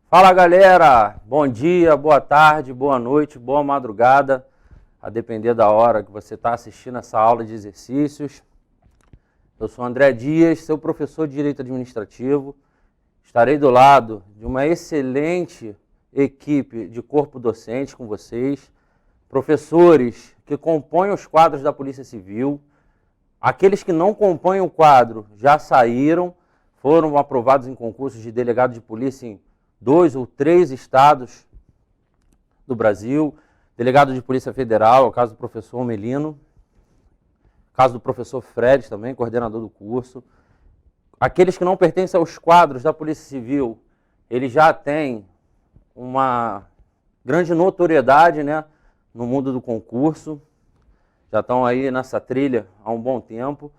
Fala galera, bom dia, boa tarde, boa noite, boa madrugada, a depender da hora que você está assistindo essa aula de exercícios. Eu sou André Dias, seu professor de Direito Administrativo. Estarei do lado de uma excelente equipe de corpo docente com vocês, professores que compõem os quadros da Polícia Civil. Aqueles que não compõem o quadro já saíram, foram aprovados em concursos de delegado de polícia em 2 ou 3 estados do Brasil, delegado de Polícia Federal, é o caso do professor Melino, caso do professor Fred também, coordenador do curso. Aqueles que não pertencem aos quadros da Polícia Civil, eles já têm uma grande notoriedade, né, no mundo do concurso, já estão aí nessa trilha há um bom tempo,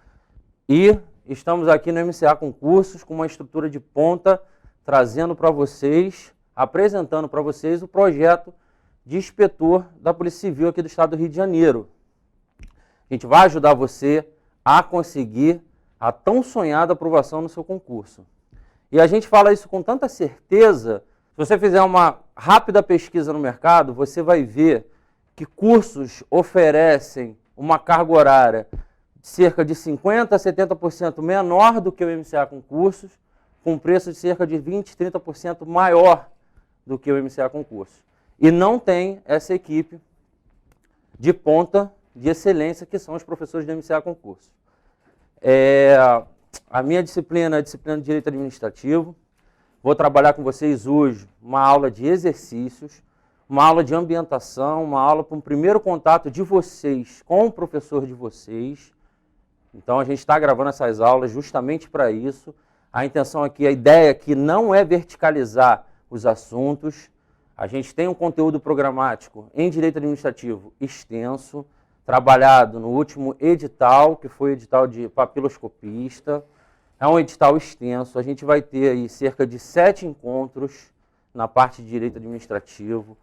e estamos aqui no MCA Concursos com uma estrutura de ponta, trazendo para vocês, apresentando para vocês o projeto de inspetor da Polícia Civil aqui do estado do Rio de Janeiro. A gente vai ajudar você a conseguir a tão sonhada aprovação no seu concurso. E a gente fala isso com tanta certeza, se você fizer uma rápida pesquisa no mercado, você vai ver que cursos oferecem uma carga horária de cerca de 50% a 70% menor do que o MCA Concursos, com preço de cerca de 20%, 30% maior do que o MCA Concursos. E não tem essa equipe de ponta, de excelência, que são os professores do MCA Concursos. A minha disciplina é a disciplina de Direito Administrativo. Vou trabalhar com vocês hoje uma aula de exercícios, uma aula de ambientação, uma aula para um primeiro contato de vocês com o professor de vocês. Então a gente está gravando essas aulas justamente para isso. A intenção aqui, a ideia aqui não é verticalizar os assuntos. A gente tem um conteúdo programático em Direito Administrativo extenso, trabalhado no último edital, que foi o edital de papiloscopista. É um edital extenso, a gente vai ter aí cerca de 7 encontros na parte de Direito Administrativo.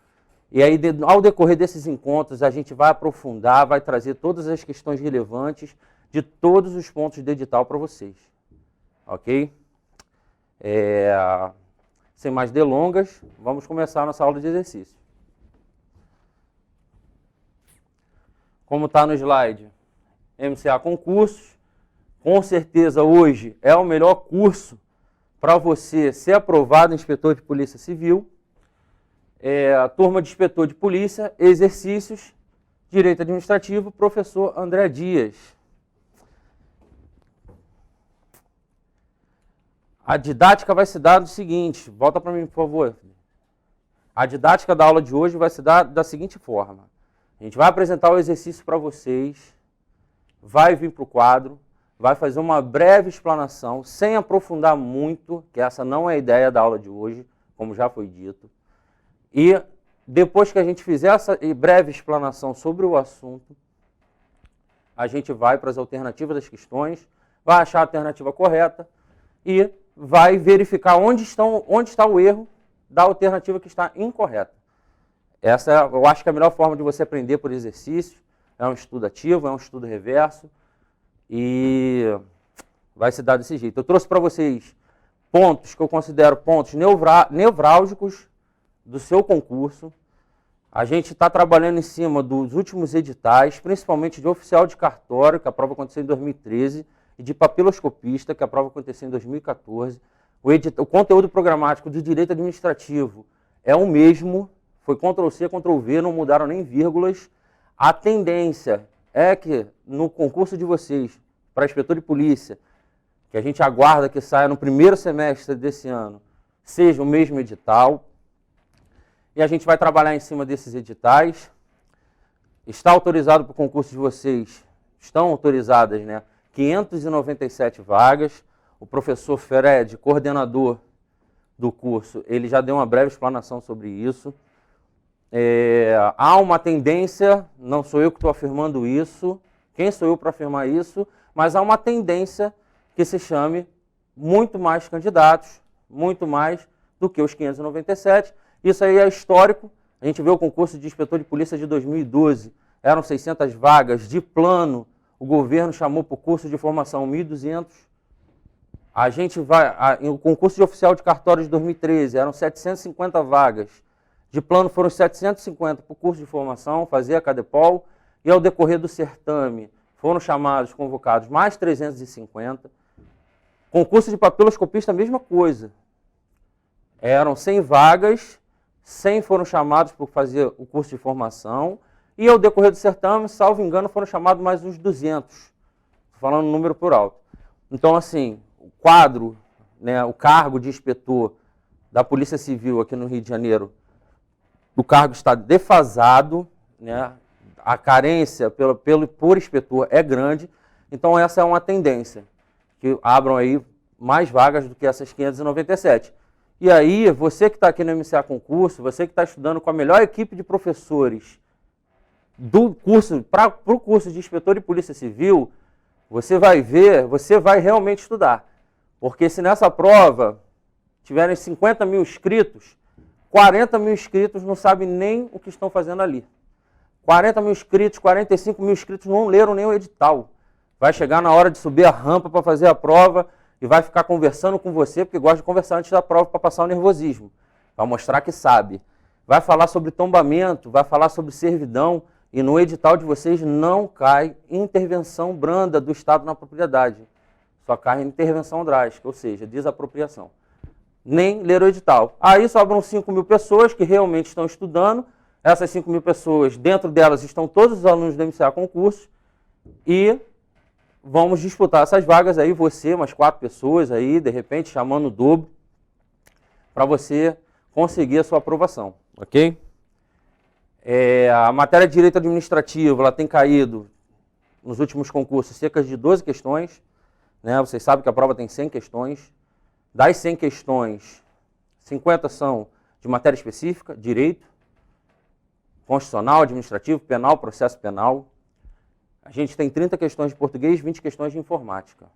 E aí, ao decorrer desses encontros, a gente vai aprofundar, vai trazer todas as questões relevantes de todos os pontos do edital para vocês. Ok? Sem mais delongas, vamos começar a nossa aula de exercício. Como está no slide, MCA Concursos, com certeza hoje é o melhor curso para você ser aprovado em inspetor de Polícia Civil. A turma de inspetor de polícia, exercícios, Direito Administrativo, professor André Dias. A didática vai se dar do seguinte, volta para mim, por favor. A didática da aula de hoje vai se dar da seguinte forma. A gente vai apresentar o exercício para vocês, vai vir para o quadro, vai fazer uma breve explanação, sem aprofundar muito, que essa não é a ideia da aula de hoje, como já foi dito. E depois que a gente fizer essa breve explanação sobre o assunto, a gente vai para as alternativas das questões, vai achar a alternativa correta e vai verificar onde está o erro da alternativa que está incorreta. Essa, eu acho que é a melhor forma de você aprender por exercício. É um estudo ativo, é um estudo reverso e vai se dar desse jeito. Eu trouxe para vocês pontos que eu considero pontos nevrálgicos do seu concurso. A gente está trabalhando em cima dos últimos editais, principalmente de oficial de cartório, que a prova aconteceu em 2013, e de papiloscopista, que a prova aconteceu em 2014. O conteúdo programático de Direito Administrativo é o mesmo, foi Ctrl+C, Ctrl+V, não mudaram nem vírgulas. A tendência é que no concurso de vocês, para inspetor de polícia, que a gente aguarda que saia no primeiro semestre desse ano, seja o mesmo edital. E a gente vai trabalhar em cima desses editais. Está autorizado para o concurso de vocês, estão autorizadas, né, 597 vagas. O professor Fred, coordenador do curso, ele já deu uma breve explanação sobre isso. Há uma tendência, não sou eu que estou afirmando isso, quem sou eu para afirmar isso, mas há uma tendência que se chame muito mais candidatos, muito mais do que os 597. Isso aí é histórico. A gente vê o concurso de inspetor de polícia de 2012, eram 600 vagas de plano, o governo chamou para o curso de formação 1.200 A gente vai, o concurso de oficial de cartório de 2013 eram 750 vagas. De plano foram 750 para o curso de formação, fazer a Cadepol, e ao decorrer do certame foram chamados, convocados mais 350. Concurso de papiloscopista, a mesma coisa. Eram 100 vagas, 100 foram chamados para fazer o curso de formação, e ao decorrer do certame, salvo engano, foram chamados mais uns 200, falando número por alto. Então, assim, o quadro, né, o cargo de inspetor da Polícia Civil aqui no Rio de Janeiro, o cargo está defasado, né, a carência por inspetor é grande, então essa é uma tendência, que abram aí mais vagas do que essas 597. E aí, você que está aqui no MCA Concurso, você que está estudando com a melhor equipe de professores do curso, para o curso de inspetor de Polícia Civil, você vai ver, você vai realmente estudar. Porque se nessa prova tiverem 50 mil inscritos, 40 mil inscritos não sabem nem o que estão fazendo ali. 40 mil inscritos, 45 mil inscritos não leram nem o edital. Vai chegar na hora de subir a rampa para fazer a prova e vai ficar conversando com você, porque gosta de conversar antes da prova para passar o nervosismo. Vai mostrar que sabe. Vai falar sobre tombamento, vai falar sobre servidão, e no edital de vocês não cai intervenção branda do Estado na propriedade. Só cai intervenção drástica, ou seja, desapropriação. Nem ler o edital. Aí sobram 5 mil pessoas que realmente estão estudando. Essas 5 mil pessoas, dentro delas estão todos os alunos do MCA Concurso, e vamos disputar essas vagas aí, você, umas 4 pessoas aí, de repente, chamando o dobro, para você conseguir a sua aprovação, ok? A matéria de direito administrativo, ela tem caído, nos últimos concursos, cerca de 12 questões, né? Vocês sabem que a prova tem 100 questões. Das 100 questões, 50 são de matéria específica, direito, constitucional, administrativo, penal, processo penal. A gente tem 30 questões de português, 20 questões de informática.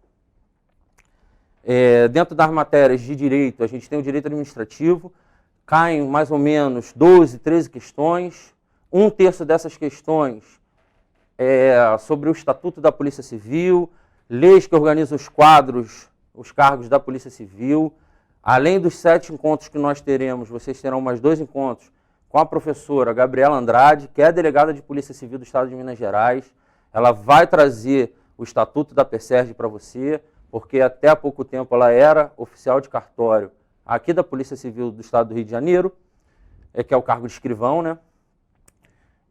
Dentro das matérias de direito, a gente tem o direito administrativo, caem mais ou menos 12, 13 questões. 1/3 dessas questões é sobre o Estatuto da Polícia Civil, leis que organizam os quadros, os cargos da Polícia Civil. Além dos 7 encontros que nós teremos, vocês terão mais 2 encontros com a professora Gabriela Andrade, que é delegada de Polícia Civil do Estado de Minas Gerais. Ela vai trazer o Estatuto da PSERG para você, porque até há pouco tempo ela era oficial de cartório aqui da Polícia Civil do Estado do Rio de Janeiro, que é o cargo de escrivão, né?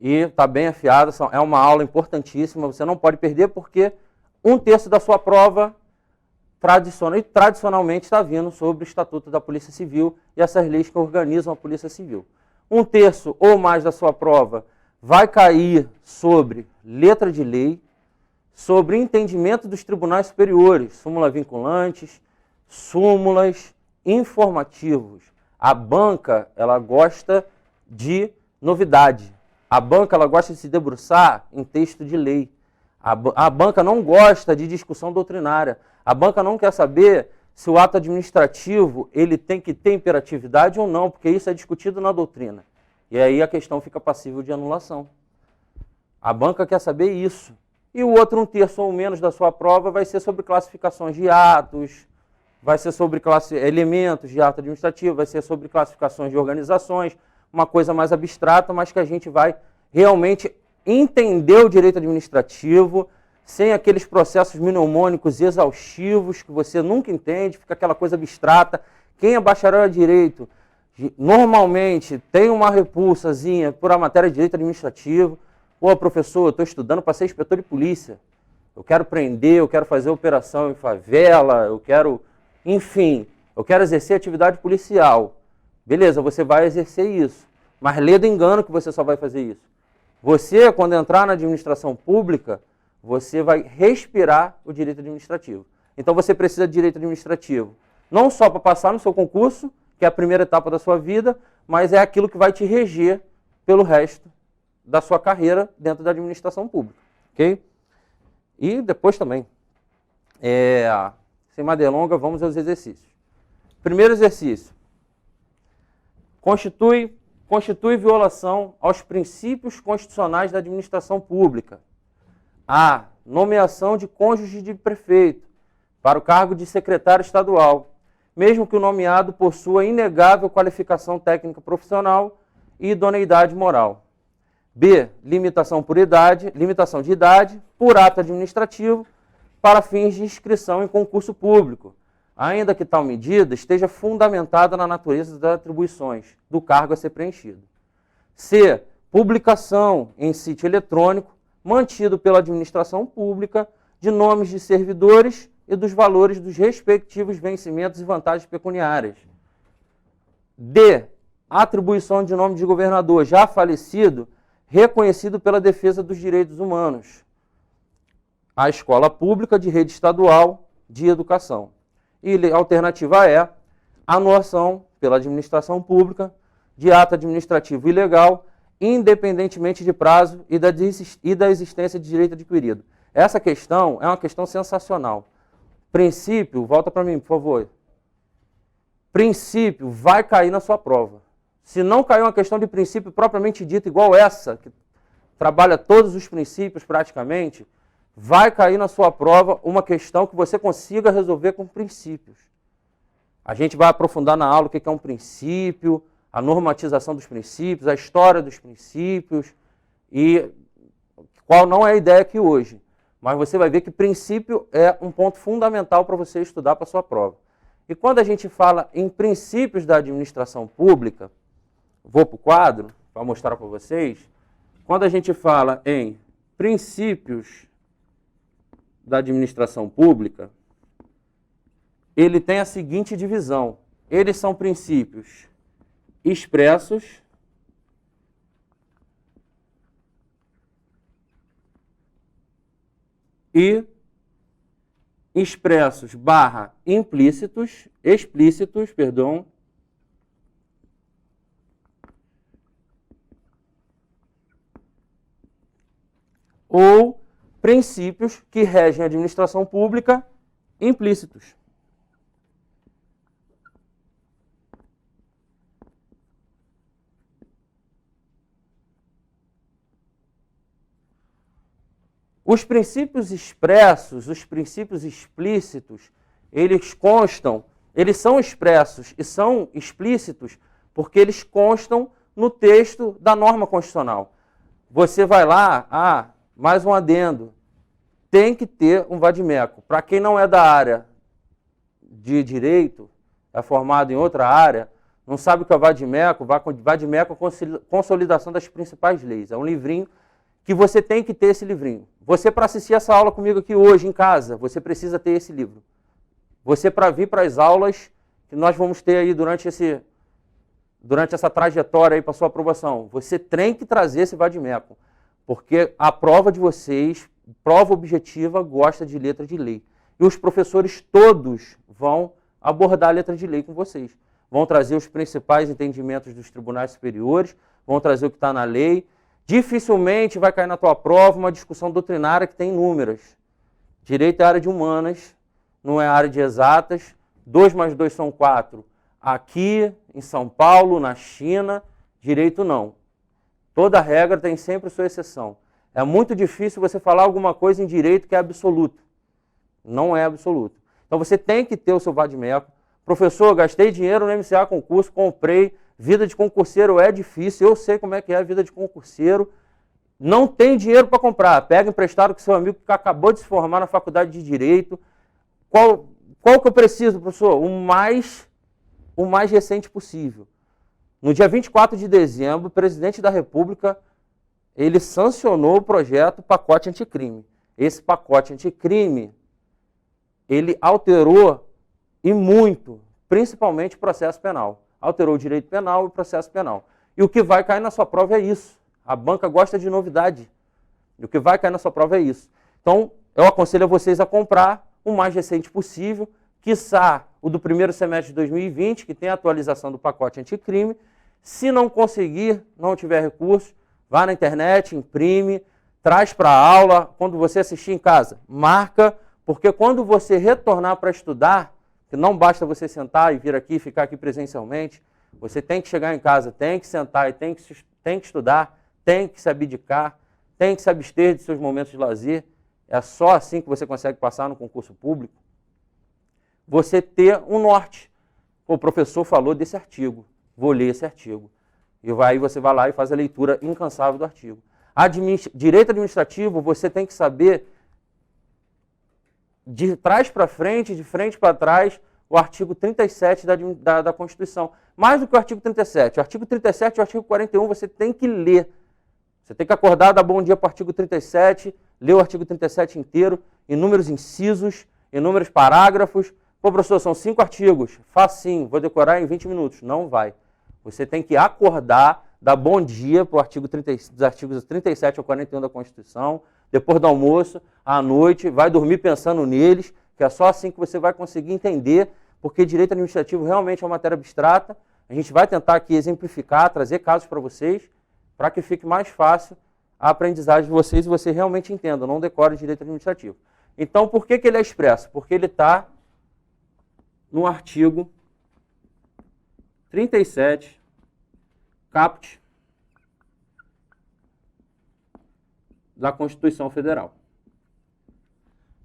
E está bem afiada, é uma aula importantíssima, você não pode perder, porque 1/3 da sua prova tradicionalmente está vindo sobre o Estatuto da Polícia Civil e essas leis que organizam a Polícia Civil. 1/3 ou mais da sua prova vai cair sobre letra de lei, sobre entendimento dos tribunais superiores, súmula vinculantes, súmulas, informativos. A banca, ela gosta de novidade. A banca, ela gosta de se debruçar em texto de lei. A banca não gosta de discussão doutrinária. A banca não quer saber se o ato administrativo ele tem que ter imperatividade ou não, porque isso é discutido na doutrina. E aí a questão fica passível de anulação. A banca quer saber isso. E o outro 1/3 ou menos da sua prova vai ser sobre classificações de atos, vai ser sobre elementos de ato administrativo, vai ser sobre classificações de organizações, uma coisa mais abstrata, mas que a gente vai realmente entender o direito administrativo, sem aqueles processos mnemônicos exaustivos que você nunca entende, fica aquela coisa abstrata. Quem é bacharel em direito, normalmente tem uma repulsazinha por a matéria de direito administrativo. Pô, professor, eu estou estudando para ser inspetor de polícia. Eu quero prender, eu quero fazer operação em favela, eu quero, enfim, eu quero exercer atividade policial. Beleza, você vai exercer isso, mas lê do engano que você só vai fazer isso. Você, quando entrar na administração pública, você vai respirar o direito administrativo. Então você precisa de direito administrativo, não só para passar no seu concurso, que é a primeira etapa da sua vida, mas é aquilo que vai te reger pelo resto da sua carreira dentro da administração pública, ok? E depois também, sem mais delongas, vamos aos exercícios. Primeiro exercício. Constitui violação aos princípios constitucionais da administração pública. A. Nomeação de cônjuge de prefeito. para o cargo de secretário estadual, mesmo que o nomeado possua inegável qualificação técnica profissional e idoneidade moral. B. Limitação de idade por ato administrativo para fins de inscrição em concurso público, ainda que tal medida esteja fundamentada na natureza das atribuições do cargo a ser preenchido. C. Publicação em sítio eletrônico mantido pela administração pública de nomes de servidores e dos valores dos respectivos vencimentos e vantagens pecuniárias. D. Atribuição de nome de governador já falecido, reconhecido pela defesa dos direitos humanos. A escola pública de rede estadual de educação. E a alternativa é anulação pela administração pública de ato administrativo ilegal, independentemente de prazo e da existência de direito adquirido. Essa questão é uma questão sensacional. Princípio, volta para mim, por favor. Princípio vai cair na sua prova. Se não cair uma questão de princípio propriamente dita, igual essa, que trabalha todos os princípios praticamente, vai cair na sua prova uma questão que você consiga resolver com princípios. A gente vai aprofundar na aula o que é um princípio, a normatização dos princípios, a história dos princípios, e qual não é a ideia aqui hoje. Mas você vai ver que princípio é um ponto fundamental para você estudar para a sua prova. E quando a gente fala em princípios da administração pública, vou para o quadro para mostrar para vocês, quando a gente fala em princípios da administração pública, ele tem a seguinte divisão. Eles são princípios expressos e expressos / explícitos, ou princípios que regem a administração pública implícitos. Os princípios expressos, os princípios explícitos, eles são expressos e são explícitos porque eles constam no texto da norma constitucional. Você vai lá, mais um adendo, tem que ter um vade-mecum. Para quem não é da área de direito, é formado em outra área, não sabe o que é vade-mecum, vade-mecum é a consolidação das principais leis. É um livrinho que você tem que ter esse livrinho. Você, para assistir essa aula comigo aqui hoje em casa, você precisa ter esse livro. Você, para vir para as aulas que nós vamos ter aí durante essa trajetória aí para sua aprovação, você tem que trazer esse vade-mecum, porque a prova de vocês, prova objetiva, gosta de letra de lei. E os professores todos vão abordar a letra de lei com vocês. Vão trazer os principais entendimentos dos tribunais superiores, vão trazer o que está na lei. Dificilmente vai cair na tua prova uma discussão doutrinária que tem inúmeras. Direito é área de humanas, não é área de exatas. 2 mais 2 são 4. Aqui, em São Paulo, na China, direito não. Toda regra tem sempre sua exceção. É muito difícil você falar alguma coisa em direito que é absoluto. Não é absoluto. Então você tem que ter o seu vade-mecum. Professor, gastei dinheiro no MCA concurso, comprei. Vida de concurseiro é difícil, eu sei como é que é a vida de concurseiro. Não tem dinheiro para comprar. Pega emprestado com seu amigo que acabou de se formar na faculdade de Direito. Qual que eu preciso, professor? O mais recente possível. No dia 24 de dezembro, o presidente da República, ele sancionou o projeto Pacote Anticrime. Esse pacote anticrime, ele alterou e muito, principalmente o processo penal. Alterou o direito penal e o processo penal. E o que vai cair na sua prova é isso. A banca gosta de novidade. E o que vai cair na sua prova é isso. Então, eu aconselho a vocês a comprar o mais recente possível, quiçá o do primeiro semestre de 2020, que tem a atualização do pacote anticrime. Se não conseguir, não tiver recurso, vá na internet, imprime, traz para a aula. Quando você assistir em casa, marca, porque quando você retornar para estudar, que não basta você sentar e vir aqui e ficar aqui presencialmente, você tem que chegar em casa, tem que sentar e tem que estudar, tem que se abdicar, tem que se abster de seus momentos de lazer. É só assim que você consegue passar no concurso público. você ter um norte. O professor falou desse artigo, vou ler esse artigo. E aí você vai lá e faz a leitura incansável do artigo. Direito administrativo, você tem que saber de trás para frente, de frente para trás, o artigo 37 da Constituição. Mais do que o artigo 37. O artigo 37 e o artigo 41 você tem que ler. Você tem que acordar, dar bom dia para o artigo 37, ler o artigo 37 inteiro, inúmeros incisos, inúmeros parágrafos. Pô, professor, são 5 artigos. Facinho, vou decorar em 20 minutos. Não vai. Você tem que acordar, dar bom dia para dos artigos 37 ao 41 da Constituição, depois do almoço, à noite, vai dormir pensando neles, que é só assim que você vai conseguir entender, porque direito administrativo realmente é uma matéria abstrata. A gente vai tentar aqui exemplificar, trazer casos para vocês, para que fique mais fácil a aprendizagem de vocês e você realmente entenda, não decore direito administrativo. Então, por que ele é expresso? Porque ele está no artigo 37, caput da Constituição Federal.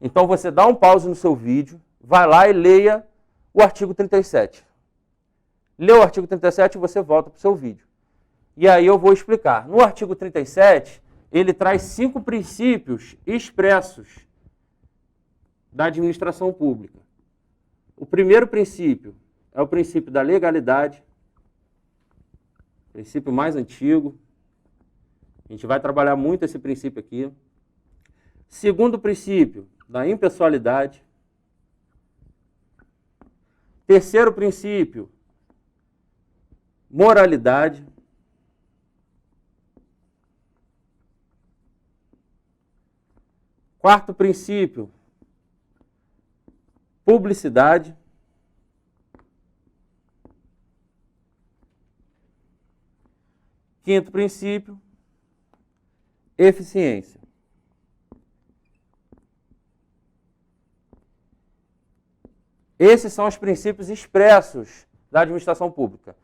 Então, você dá um pause no seu vídeo, vai lá e leia o artigo 37. Lê o artigo 37 e você volta para o seu vídeo. E aí eu vou explicar. No artigo 37, ele traz 5 princípios expressos da administração pública. O primeiro princípio é o princípio da legalidade, princípio mais antigo. A gente vai trabalhar muito esse princípio aqui. Segundo princípio, da impessoalidade. Terceiro princípio, moralidade. Quarto princípio, publicidade. Quinto princípio, eficiência. Esses são os princípios expressos da administração pública.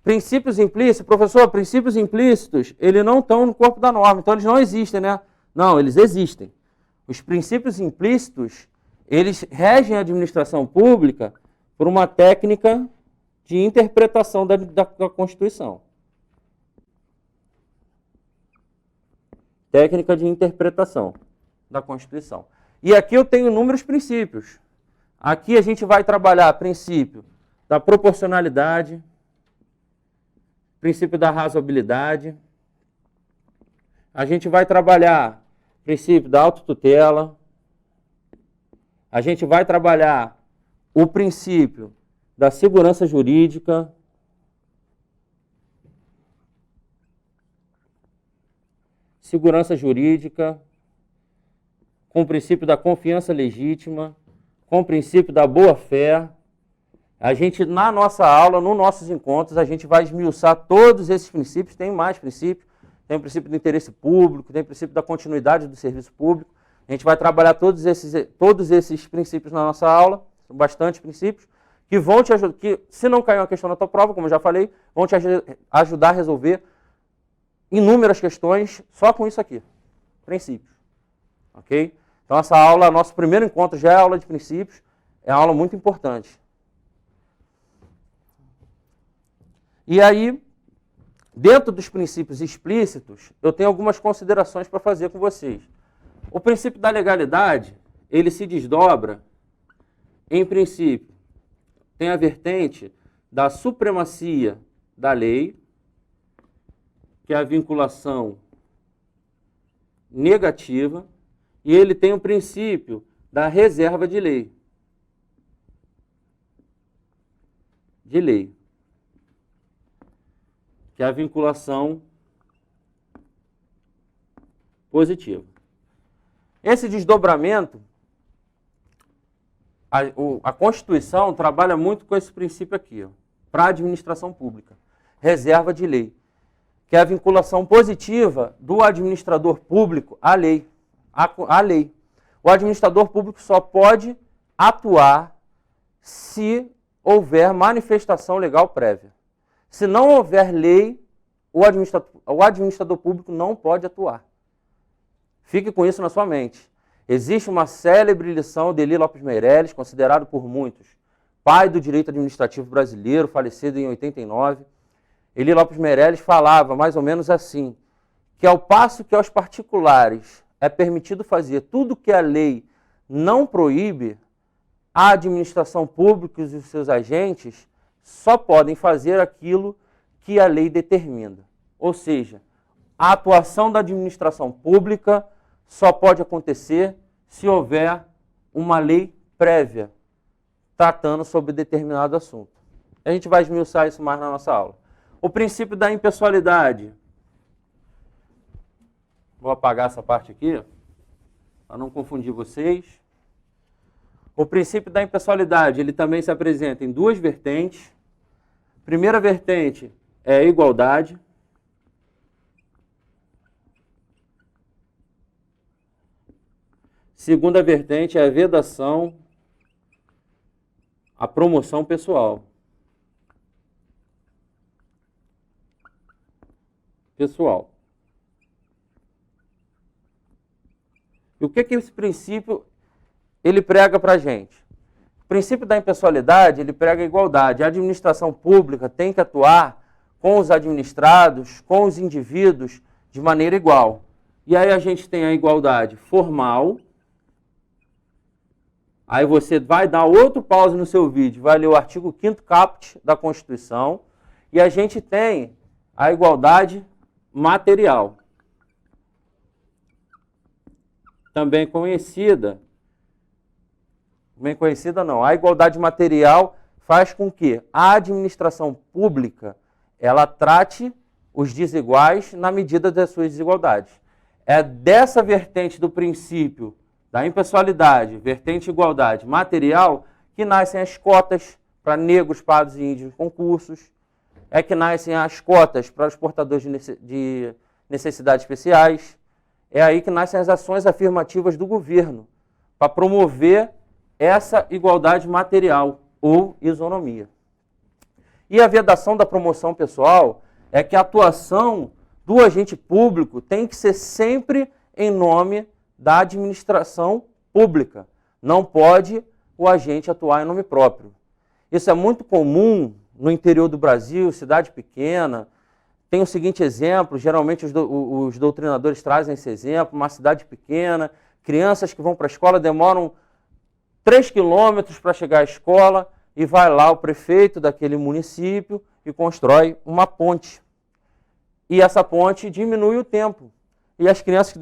Princípios implícitos, professor, princípios implícitos, eles não estão no corpo da norma, então eles não existem, né? Não, eles existem. Os princípios implícitos, eles regem a administração pública por uma técnica de interpretação da Constituição. Técnica de interpretação da Constituição. E aqui eu tenho inúmeros princípios. Aqui a gente vai trabalhar princípio da proporcionalidade, princípio da razoabilidade. A gente vai trabalhar princípio da autotutela. A gente vai trabalhar o princípio da segurança jurídica. Segurança jurídica, com o princípio da confiança legítima, com o princípio da boa-fé. A gente, na nossa aula, nos nossos encontros, a gente vai esmiuçar todos esses princípios. Tem mais princípios. Tem o princípio do interesse público, tem o princípio da continuidade do serviço público. A gente vai trabalhar todos esses princípios na nossa aula, são bastante princípios, que vão te ajudar, que se não cair uma questão na tua prova, como eu já falei, vão te ajudar a resolver inúmeras questões só com isso aqui, princípios. Ok? Então essa aula, nosso primeiro encontro já é aula de princípios, é uma aula muito importante. E aí, dentro dos princípios explícitos, eu tenho algumas considerações para fazer com vocês. O princípio da legalidade, ele se desdobra em princípio. Tem a vertente da supremacia da lei, que é a vinculação negativa, e ele tem o princípio da reserva de lei. Que é a vinculação positiva. Esse desdobramento, a Constituição trabalha muito com esse princípio aqui, para a administração pública. Reserva de lei, que é a vinculação positiva do administrador público à lei. O administrador público só pode atuar se houver manifestação legal prévia. Se não houver lei, o administrador público não pode atuar. Fique com isso na sua mente. Existe uma célebre lição de Eli Lopes Meireles, considerado por muitos pai do direito administrativo brasileiro, falecido em 89. Eli Lopes Meireles falava mais ou menos assim, que ao passo que aos particulares é permitido fazer tudo que a lei não proíbe, a administração pública e os seus agentes só podem fazer aquilo que a lei determina. Ou seja, a atuação da administração pública só pode acontecer se houver uma lei prévia tratando sobre determinado assunto. A gente vai esmiuçar isso mais na nossa aula. O princípio da impessoalidade. Vou apagar essa parte aqui, para não confundir vocês. O princípio da impessoalidade, ele também se apresenta em duas vertentes. Primeira vertente é a igualdade. Segunda vertente é a vedação, a promoção pessoal. E o que esse princípio ele prega para a gente? O princípio da impessoalidade, ele prega a igualdade. A administração pública tem que atuar com os administrados, com os indivíduos, de maneira igual. E aí a gente tem a igualdade formal. Aí você vai dar outro pause no seu vídeo, vai ler o artigo 5º caput da Constituição. E a gente tem a igualdade material. Também conhecida não, a igualdade material faz com que a administração pública ela trate os desiguais na medida das suas desigualdades. É dessa vertente do princípio da impessoalidade, vertente de igualdade material, que nascem as cotas para negros, pardos e índios em concursos, é que nascem as cotas para os portadores de necessidades especiais, é aí que nascem as ações afirmativas do governo para promover essa igualdade material ou isonomia. E a vedação da promoção pessoal é que a atuação do agente público tem que ser sempre em nome da administração pública. Não pode o agente atuar em nome próprio. Isso é muito comum no interior do Brasil, cidade pequena. Tem o seguinte exemplo, geralmente os doutrinadores trazem esse exemplo, uma cidade pequena, crianças que vão para a escola demoram 3 quilômetros para chegar à escola e vai lá o prefeito daquele município e constrói uma ponte. E essa ponte diminui o tempo. E as crianças que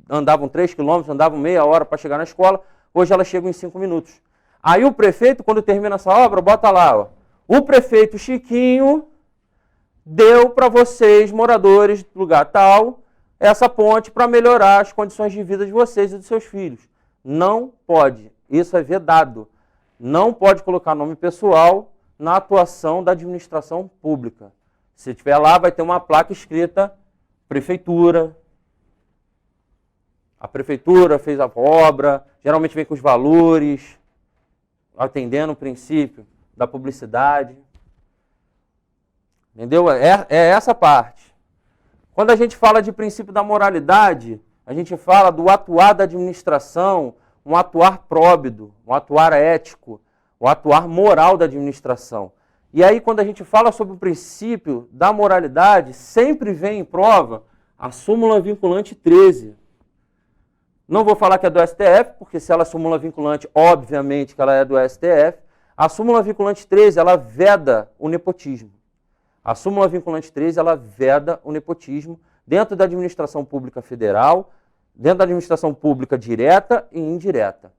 andavam 3 quilômetros, andavam meia hora para chegar na escola, hoje elas chegam em 5 minutos. Aí o prefeito, quando termina essa obra, bota lá, ó, o prefeito Chiquinho deu para vocês, moradores do lugar tal, essa ponte para melhorar as condições de vida de vocês e dos seus filhos. Não pode, isso é vedado. Não pode colocar nome pessoal na atuação da administração pública. Se tiver lá, vai ter uma placa escrita prefeitura. A prefeitura fez a obra, geralmente vem com os valores, atendendo o princípio da publicidade. Entendeu? É essa parte. Quando a gente fala de princípio da moralidade, a gente fala do atuar da administração, um atuar próbido, um atuar ético, um atuar moral da administração. E aí, quando a gente fala sobre o princípio da moralidade, sempre vem em prova a súmula vinculante 13. Não vou falar que é do STF, porque se ela é súmula vinculante, obviamente que ela é do STF. A súmula vinculante 13, ela veda o nepotismo. A súmula vinculante 13, ela veda o nepotismo dentro da administração pública federal, dentro da administração pública direta e indireta.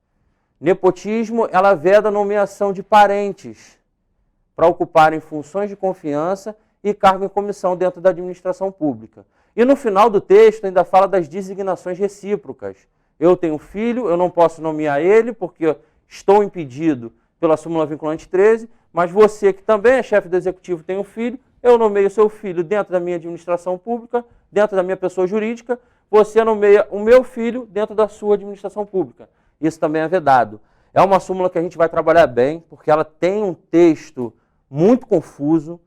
Nepotismo, ela veda a nomeação de parentes para ocuparem funções de confiança e cargo em comissão dentro da administração pública. E no final do texto ainda fala das designações recíprocas. Eu tenho filho, eu não posso nomear ele porque estou impedido pela súmula vinculante 13, mas você que também é chefe do executivo tem um filho, eu nomeio seu filho dentro da minha administração pública, dentro da minha pessoa jurídica, você nomeia o meu filho dentro da sua administração pública. Isso também é vedado. É uma súmula que a gente vai trabalhar bem, porque ela tem um texto muito confuso.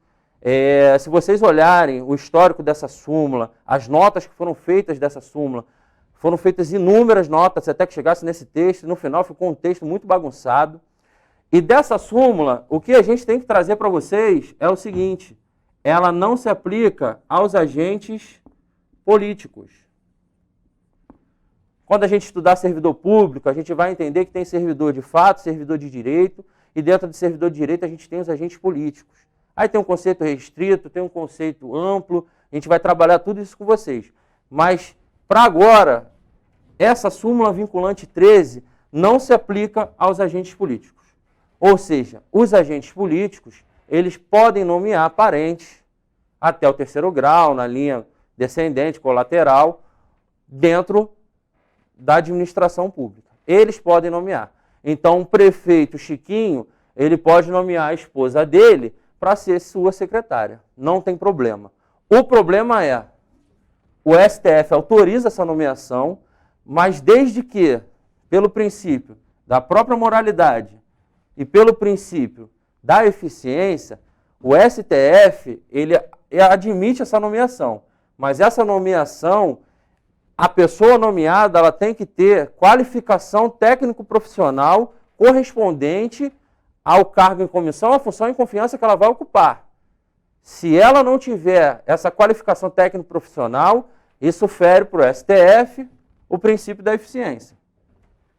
Se vocês olharem o histórico dessa súmula, as notas que foram feitas dessa súmula, foram feitas inúmeras notas até que chegasse nesse texto, e no final ficou um texto muito bagunçado. E dessa súmula, o que a gente tem que trazer para vocês é o seguinte: ela não se aplica aos agentes políticos. Quando a gente estudar servidor público, a gente vai entender que tem servidor de fato, servidor de direito, e dentro de servidor de direito a gente tem os agentes políticos. Aí tem um conceito restrito, tem um conceito amplo, a gente vai trabalhar tudo isso com vocês. Mas, para agora, essa súmula vinculante 13 não se aplica aos agentes políticos. Ou seja, os agentes políticos, eles podem nomear parentes até o 3º grau, na linha descendente, colateral, dentro da administração pública. Eles podem nomear. Então, o prefeito Chiquinho, ele pode nomear a esposa dele para ser sua secretária. Não tem problema. O problema é, o STF autoriza essa nomeação, mas desde que, pelo princípio da própria moralidade e pelo princípio da eficiência, o STF, ele admite essa nomeação. Mas essa nomeação, a pessoa nomeada, ela tem que ter qualificação técnico-profissional correspondente ao cargo em comissão, à função em confiança que ela vai ocupar. Se ela não tiver essa qualificação técnico-profissional, isso fere para o STF o princípio da eficiência.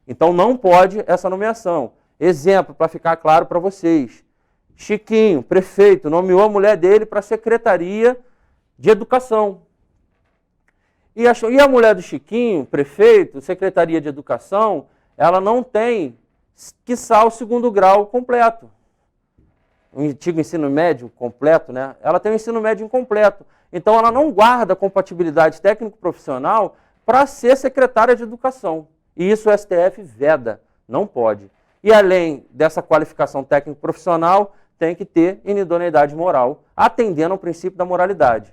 Então não pode essa nomeação. Exemplo, para ficar claro para vocês. Chiquinho, prefeito, nomeou a mulher dele para a Secretaria de Educação. E a mulher do Chiquinho, prefeito, Secretaria de Educação, ela não tem, quiçá, o 2º grau completo. O antigo ensino médio completo, né? Ela tem o ensino médio incompleto. Então, ela não guarda compatibilidade técnico-profissional para ser secretária de Educação. E isso o STF veda, não pode. E além dessa qualificação técnico-profissional, tem que ter inidoneidade moral, atendendo ao princípio da moralidade.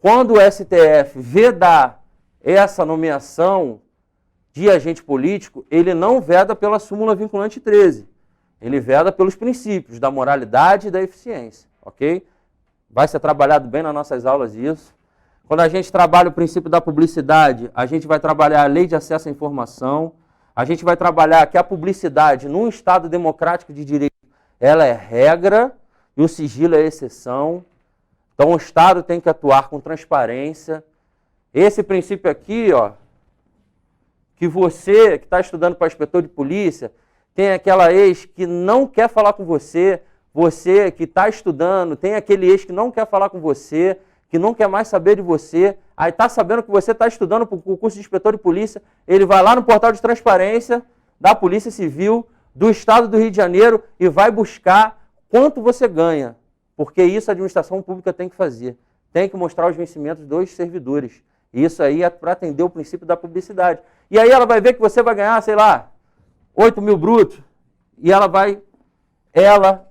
Quando o STF vedar essa nomeação de agente político, ele não veda pela súmula vinculante 13. Ele veda pelos princípios da moralidade e da eficiência, ok? Vai ser trabalhado bem nas nossas aulas isso. Quando a gente trabalha o princípio da publicidade, a gente vai trabalhar a lei de acesso à informação, a gente vai trabalhar que a publicidade, num Estado democrático de direito, ela é regra e o sigilo é exceção. Então o Estado tem que atuar com transparência. Esse princípio aqui, ó, que você que está estudando para inspetor de polícia, tem aquela ex que não quer falar com você, você que está estudando, tem aquele ex que não quer falar com você, que não quer mais saber de você, aí está sabendo que você está estudando para o curso de inspetor de polícia, ele vai lá no portal de transparência da Polícia Civil do Estado do Rio de Janeiro e vai buscar quanto você ganha, porque isso a administração pública tem que fazer, tem que mostrar os vencimentos dos servidores. Isso aí é para atender o princípio da publicidade. E aí ela vai ver que você vai ganhar, sei lá, 8 mil brutos, e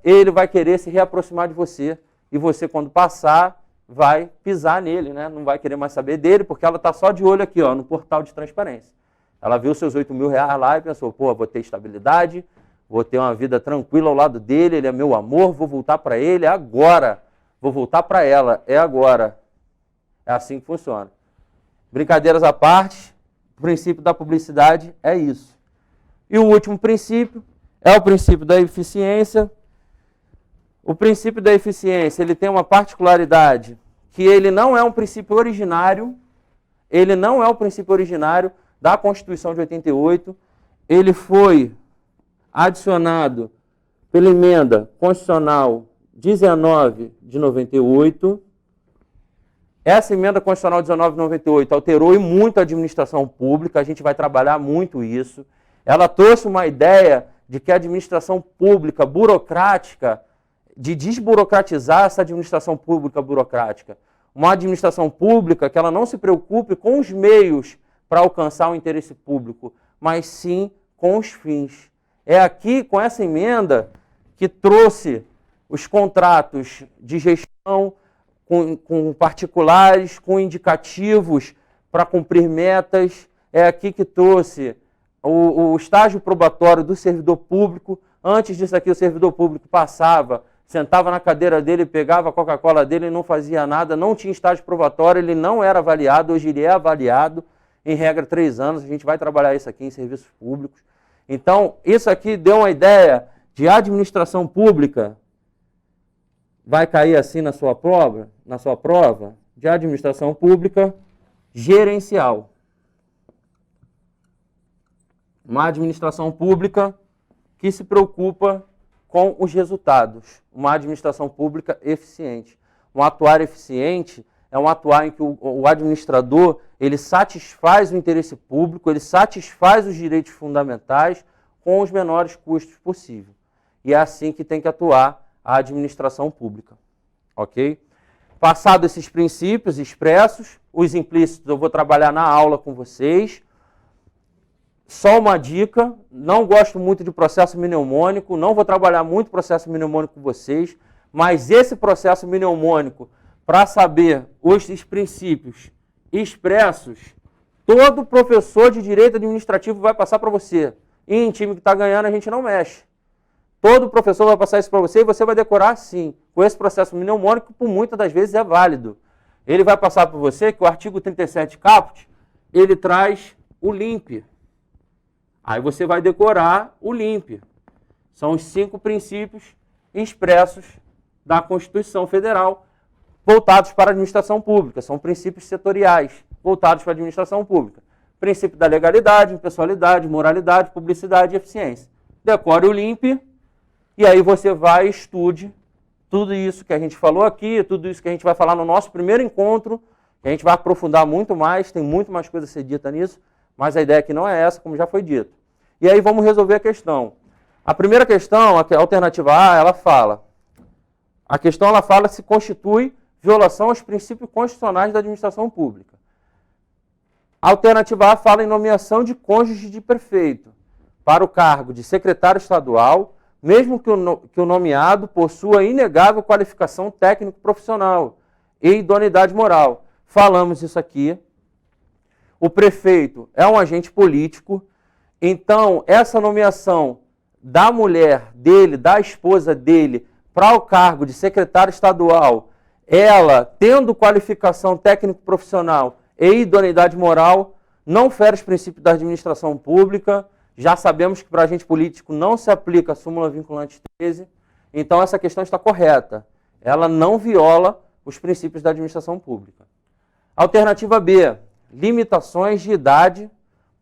ele vai querer se reaproximar de você, e você, quando passar, vai pisar nele, né? Não vai querer mais saber dele, porque ela está só de olho aqui, ó, no portal de transparência. Ela viu seus 8 mil reais lá e pensou, pô, vou ter estabilidade, vou ter uma vida tranquila ao lado dele, ele é meu amor, vou voltar para ele, é agora. Vou voltar para ela, é agora. É assim que funciona. Brincadeiras à parte, o princípio da publicidade é isso. E o último princípio é o princípio da eficiência. O princípio da eficiência, ele tem uma particularidade, que ele não é um princípio originário, ele não é o princípio originário da Constituição de 88, ele foi adicionado pela emenda constitucional 19 de 98. Essa emenda constitucional 19 de 98 alterou muito a administração pública, a gente vai trabalhar muito isso. Ela trouxe uma ideia de que a administração pública burocrática, de desburocratizar essa administração pública burocrática. Uma administração pública que ela não se preocupe com os meios para alcançar o interesse público, mas sim com os fins. É aqui, com essa emenda, que trouxe os contratos de gestão com particulares, com indicativos para cumprir metas. É aqui que trouxe o estágio probatório do servidor público. Antes disso aqui, o servidor público passava, sentava na cadeira dele, pegava a Coca-Cola dele e não fazia nada, não tinha estágio probatório, ele não era avaliado, hoje ele é avaliado. em regra 3 anos, a gente vai trabalhar isso aqui em serviços públicos. Então, isso aqui deu uma ideia de administração pública, vai cair assim na sua prova, de administração pública gerencial. Uma administração pública que se preocupa com os resultados. Uma administração pública eficiente. Um atuar eficiente é um atuar em que o administrador ele satisfaz o interesse público, ele satisfaz os direitos fundamentais com os menores custos possível. E é assim que tem que atuar a administração pública. Ok? Passado esses princípios expressos, os implícitos eu vou trabalhar na aula com vocês. Só uma dica, não gosto muito de processo mnemônico, não vou trabalhar muito processo mnemônico com vocês, mas esse processo mnemônico, para saber os princípios expressos, todo professor de direito administrativo vai passar para você. E em time que está ganhando a gente não mexe. Todo professor vai passar isso para você e você vai decorar sim. Com esse processo mnemônico, por muitas das vezes é válido. Ele vai passar para você que o artigo 37 caput, ele traz o LIMP. Aí você vai decorar o LIMP. São os 5 princípios expressos da Constituição Federal voltados para a administração pública. São princípios setoriais voltados para a administração pública. Princípio da legalidade, impessoalidade, moralidade, publicidade e eficiência. Decore o LIMP e aí você vai e estude tudo isso que a gente falou aqui, tudo isso que a gente vai falar no nosso primeiro encontro, que a gente vai aprofundar muito mais, tem muito mais coisa a ser dita nisso, mas a ideia aqui não é essa, como já foi dito. E aí vamos resolver a questão. A primeira questão, a alternativa A, ela fala. A questão ela fala se constitui violação aos princípios constitucionais da administração pública. A alternativa A fala em nomeação de cônjuge de prefeito para o cargo de secretário estadual, mesmo que o nomeado possua inegável qualificação técnico-profissional e idoneidade moral. Falamos isso aqui. O prefeito é um agente político, então essa nomeação da mulher dele, da esposa dele, para o cargo de secretário estadual, ela tendo qualificação técnico-profissional e idoneidade moral, não fere os princípios da administração pública. Já sabemos que para agente político não se aplica a súmula vinculante 13, então essa questão está correta. Ela não viola os princípios da administração pública. Alternativa B, limitações de idade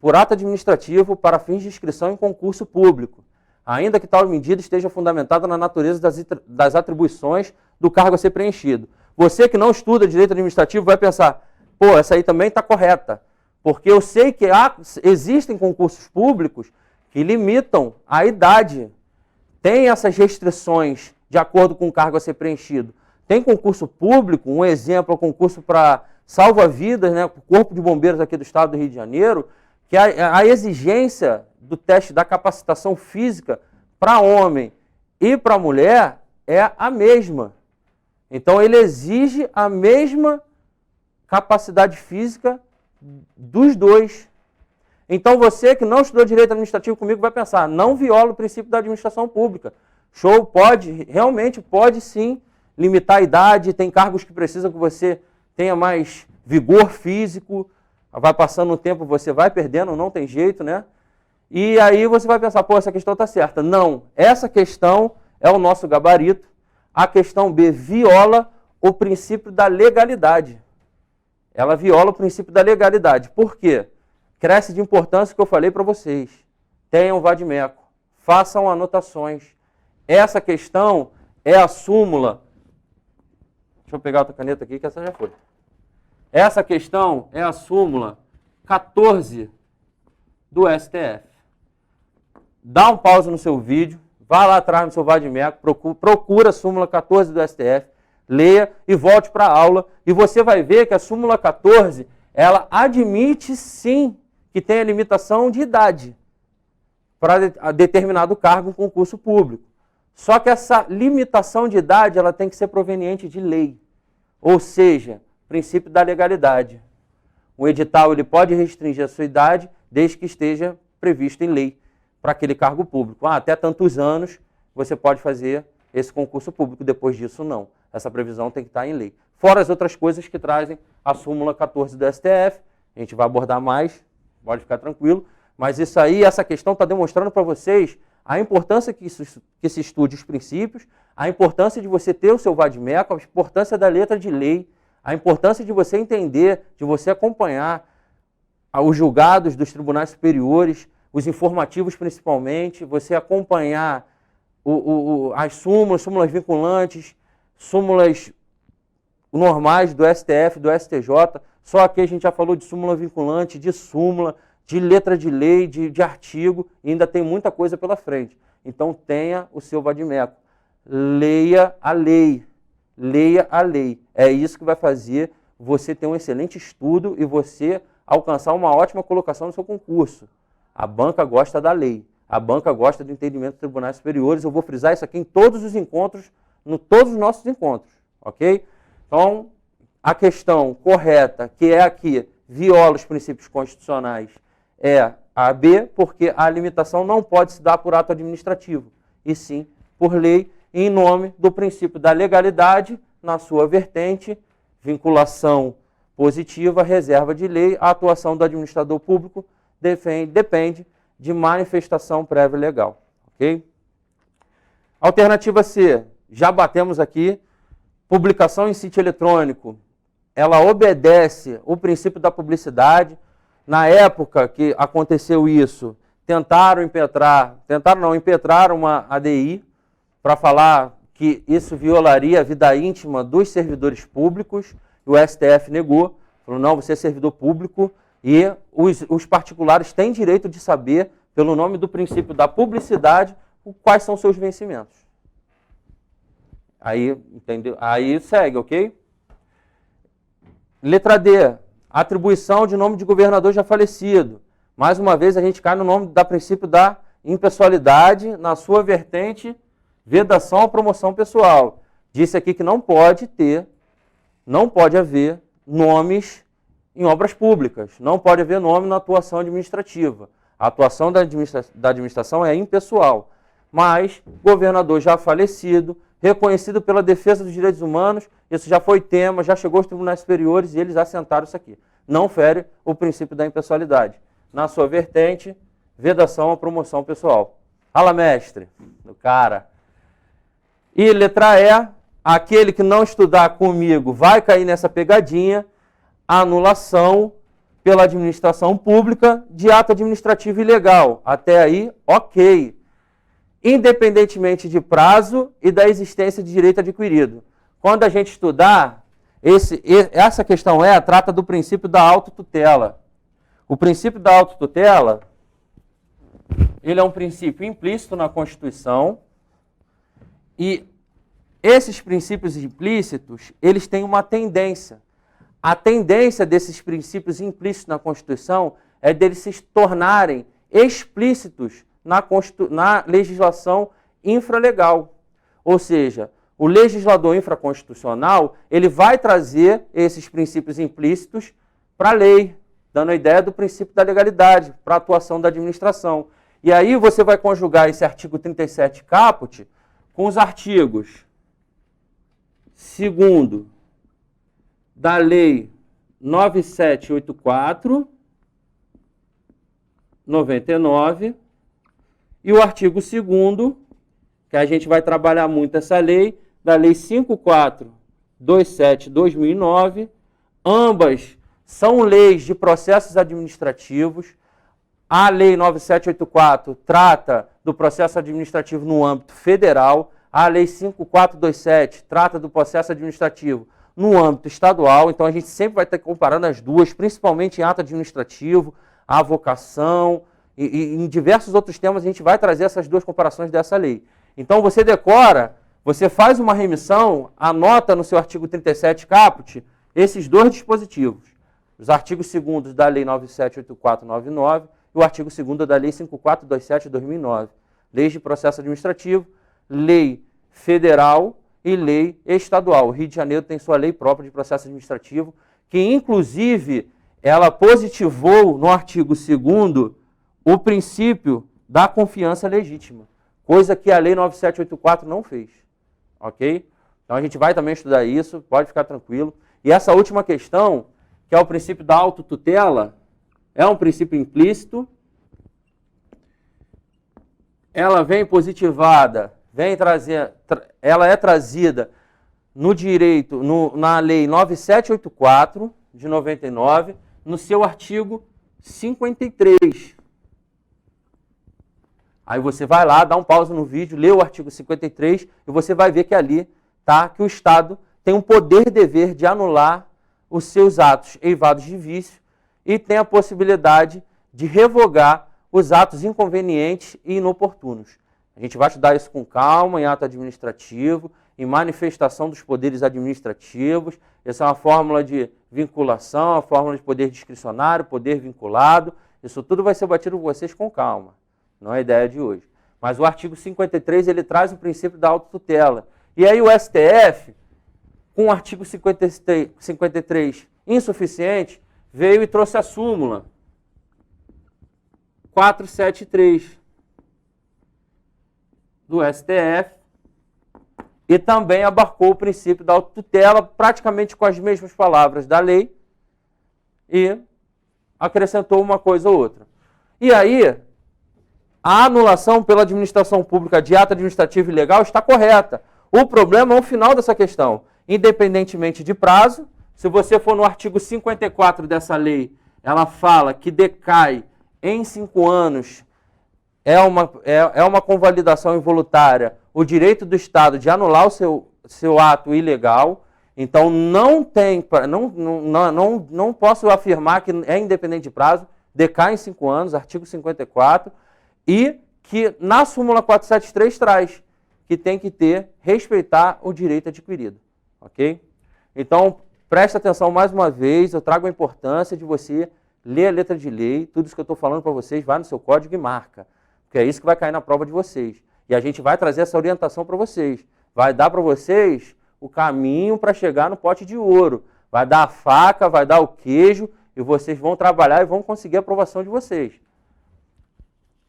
por ato administrativo para fins de inscrição em concurso público, ainda que tal medida esteja fundamentada na natureza das atribuições do cargo a ser preenchido. Você que não estuda direito administrativo vai pensar, pô, essa aí também está correta. Porque eu sei que existem concursos públicos que limitam a idade. Tem essas restrições de acordo com o cargo a ser preenchido. Tem concurso público, um exemplo é o concurso para salva-vidas, né, o Corpo de Bombeiros aqui do estado do Rio de Janeiro, que a exigência do teste da capacitação física para homem e para mulher é a mesma. Então ele exige a mesma capacidade física dos dois. Então você que não estudou direito administrativo comigo vai pensar, não viola o princípio da administração pública. Show, pode, realmente pode sim limitar a idade, tem cargos que precisam que você tenha mais vigor físico, vai passando o tempo, você vai perdendo, não tem jeito, né? E aí você vai pensar, pô, essa questão está certa. Não, essa questão é o nosso gabarito. A questão B viola o princípio da legalidade. Ela viola o princípio da legalidade. Por quê? Cresce de importância que eu falei para vocês. Tenham vadimeco, façam anotações. Essa questão é a súmula. Deixa eu pegar outra caneta aqui, que essa já foi. Essa questão é a súmula 14 do STF. Dá um pause no seu vídeo, vá lá atrás no seu vadimeco, procura a súmula 14 do STF, leia e volte para a aula, e você vai ver que a súmula 14, ela admite sim que tem a limitação de idade para determinado cargo em concurso público. Só que essa limitação de idade ela tem que ser proveniente de lei, ou seja, princípio da legalidade. O edital ele pode restringir a sua idade desde que esteja previsto em lei para aquele cargo público. Até tantos anos você pode fazer esse concurso público, depois disso não. Essa previsão tem que estar em lei. Fora as outras coisas que trazem a súmula 14 do STF, a gente vai abordar mais, pode ficar tranquilo, mas isso aí, essa questão está demonstrando para vocês a importância que se estude os princípios, a importância de você ter o seu vade-mecum, a importância da letra de lei, a importância de você entender, de você acompanhar os julgados dos tribunais superiores, os informativos principalmente, você acompanhar as súmulas vinculantes, súmulas normais do STF, do STJ, só aqui a gente já falou de súmula vinculante, de súmula, de letra de lei, de artigo, e ainda tem muita coisa pela frente. Então tenha o seu vade-mecum. Leia a lei. Leia a lei. É isso que vai fazer você ter um excelente estudo e você alcançar uma ótima colocação no seu concurso. A banca gosta da lei. A banca gosta do entendimento dos tribunais superiores. Eu vou frisar isso aqui em todos os encontros, todos os nossos encontros. Ok? Então, a questão correta, que é aqui, viola os princípios constitucionais, é a B, porque a limitação não pode se dar por ato administrativo, e sim por lei, em nome do princípio da legalidade, na sua vertente, vinculação positiva, reserva de lei, a atuação do administrador público depende de manifestação prévia legal. Ok? Alternativa C, já batemos aqui, publicação em sítio eletrônico, ela obedece o princípio da publicidade. Na época que aconteceu isso, impetraram uma ADI para falar que isso violaria a vida íntima dos servidores públicos, e o STF negou, falou, não, você é servidor público e os particulares têm direito de saber, pelo nome do princípio da publicidade, quais são seus vencimentos. Aí, entendeu? Aí segue, ok? Letra D, atribuição de nome de governador já falecido. Mais uma vez a gente cai no nome do princípio da impessoalidade, na sua vertente, vedação à promoção pessoal. Disse aqui que não pode haver nomes em obras públicas, não pode haver nome na atuação administrativa. A atuação da administração é impessoal, mas governador já falecido, reconhecido pela defesa dos direitos humanos, isso já foi tema, já chegou aos tribunais superiores e eles assentaram isso aqui. Não fere o princípio da impessoalidade. Na sua vertente, vedação à promoção pessoal. Fala, mestre, do cara. E letra E, aquele que não estudar comigo vai cair nessa pegadinha, anulação pela administração pública de ato administrativo ilegal. Até aí, ok. Independentemente de prazo e da existência de direito adquirido. Quando a gente estudar, essa questão trata do princípio da autotutela. O princípio da autotutela, ele é um princípio implícito na Constituição e esses princípios implícitos, eles têm uma tendência. A tendência desses princípios implícitos na Constituição é deles se tornarem explícitos na legislação infralegal. Ou seja, o legislador infraconstitucional, ele vai trazer esses princípios implícitos para a lei, dando a ideia do princípio da legalidade, para a atuação da administração. E aí você vai conjugar esse artigo 37 caput com os artigos 2º da Lei 9784, 99, e o artigo 2º, que a gente vai trabalhar muito essa lei, da Lei 5427/2009. Ambas são leis de processos administrativos. A Lei 9784 trata do processo administrativo no âmbito federal. A Lei 5427 trata do processo administrativo no âmbito estadual. Então, a gente sempre vai estar comparando as duas, principalmente em ato administrativo, avocação, e em diversos outros temas a gente vai trazer essas duas comparações dessa lei. Então, você decora, você faz uma remissão, anota no seu artigo 37 caput esses dois dispositivos. Os artigos 2º da Lei 9784/99 e o artigo 2º da Lei 5427/2009. Leis de processo administrativo, lei federal e lei estadual. O Rio de Janeiro tem sua lei própria de processo administrativo, que inclusive ela positivou no artigo 2º o princípio da confiança legítima, coisa que a Lei 9784 não fez. Ok? Então a gente vai também estudar isso, pode ficar tranquilo. E essa última questão, que é o princípio da autotutela, é um princípio implícito. Ela vem positivada, ela é trazida no direito, na Lei 9784, de 99, no seu artigo 53. Aí você vai lá, dá um pause no vídeo, lê o artigo 53 e você vai ver que ali está que o Estado tem um poder e dever de anular os seus atos eivados de vício e tem a possibilidade de revogar os atos inconvenientes e inoportunos. A gente vai estudar isso com calma em ato administrativo, em manifestação dos poderes administrativos. Essa é uma fórmula de vinculação, a fórmula de poder discricionário, poder vinculado. Isso tudo vai ser batido por vocês com calma. Não é a ideia de hoje. Mas o artigo 53, ele traz o princípio da autotutela. E aí o STF, com o artigo 53 insuficiente, veio e trouxe a súmula 473 do STF e também abarcou o princípio da autotutela, praticamente com as mesmas palavras da lei, e acrescentou uma coisa ou outra. E aí, a anulação pela administração pública de ato administrativo ilegal está correta. O problema é o final dessa questão. Independentemente de prazo, se você for no artigo 54 dessa lei, ela fala que decai em 5 anos, é uma convalidação involuntária, o direito do Estado de anular o seu ato ilegal. Então, não posso afirmar que é independente de prazo, decai em 5 anos, artigo 54, e que na súmula 473 traz que tem que respeitar o direito adquirido. Ok? Então, preste atenção mais uma vez, eu trago a importância de você ler a letra de lei, tudo isso que eu estou falando para vocês, vai no seu código e marca, porque é isso que vai cair na prova de vocês. E a gente vai trazer essa orientação para vocês, vai dar para vocês o caminho para chegar no pote de ouro, vai dar a faca, vai dar o queijo, e vocês vão trabalhar e vão conseguir a aprovação de vocês.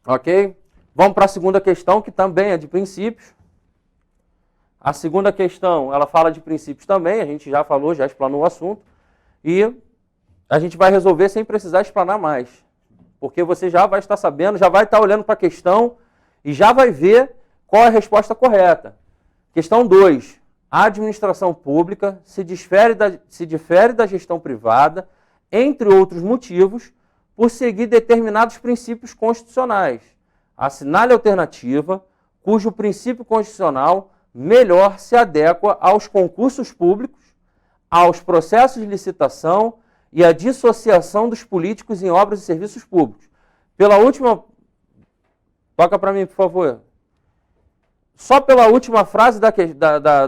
Ok? Vamos para a segunda questão, que também é de princípios. A segunda questão, ela fala de princípios também, a gente já falou, já explanou o assunto, e a gente vai resolver sem precisar explanar mais, porque você já vai estar sabendo, já vai estar olhando para a questão e já vai ver qual é a resposta correta. Questão 2. A administração pública se difere da gestão privada, entre outros motivos, por seguir determinados princípios constitucionais. Assinale a alternativa, cujo princípio constitucional melhor se adequa aos concursos públicos, aos processos de licitação e à dissociação dos políticos em obras e serviços públicos. Pela última... Toca para mim, por favor. Só pela última frase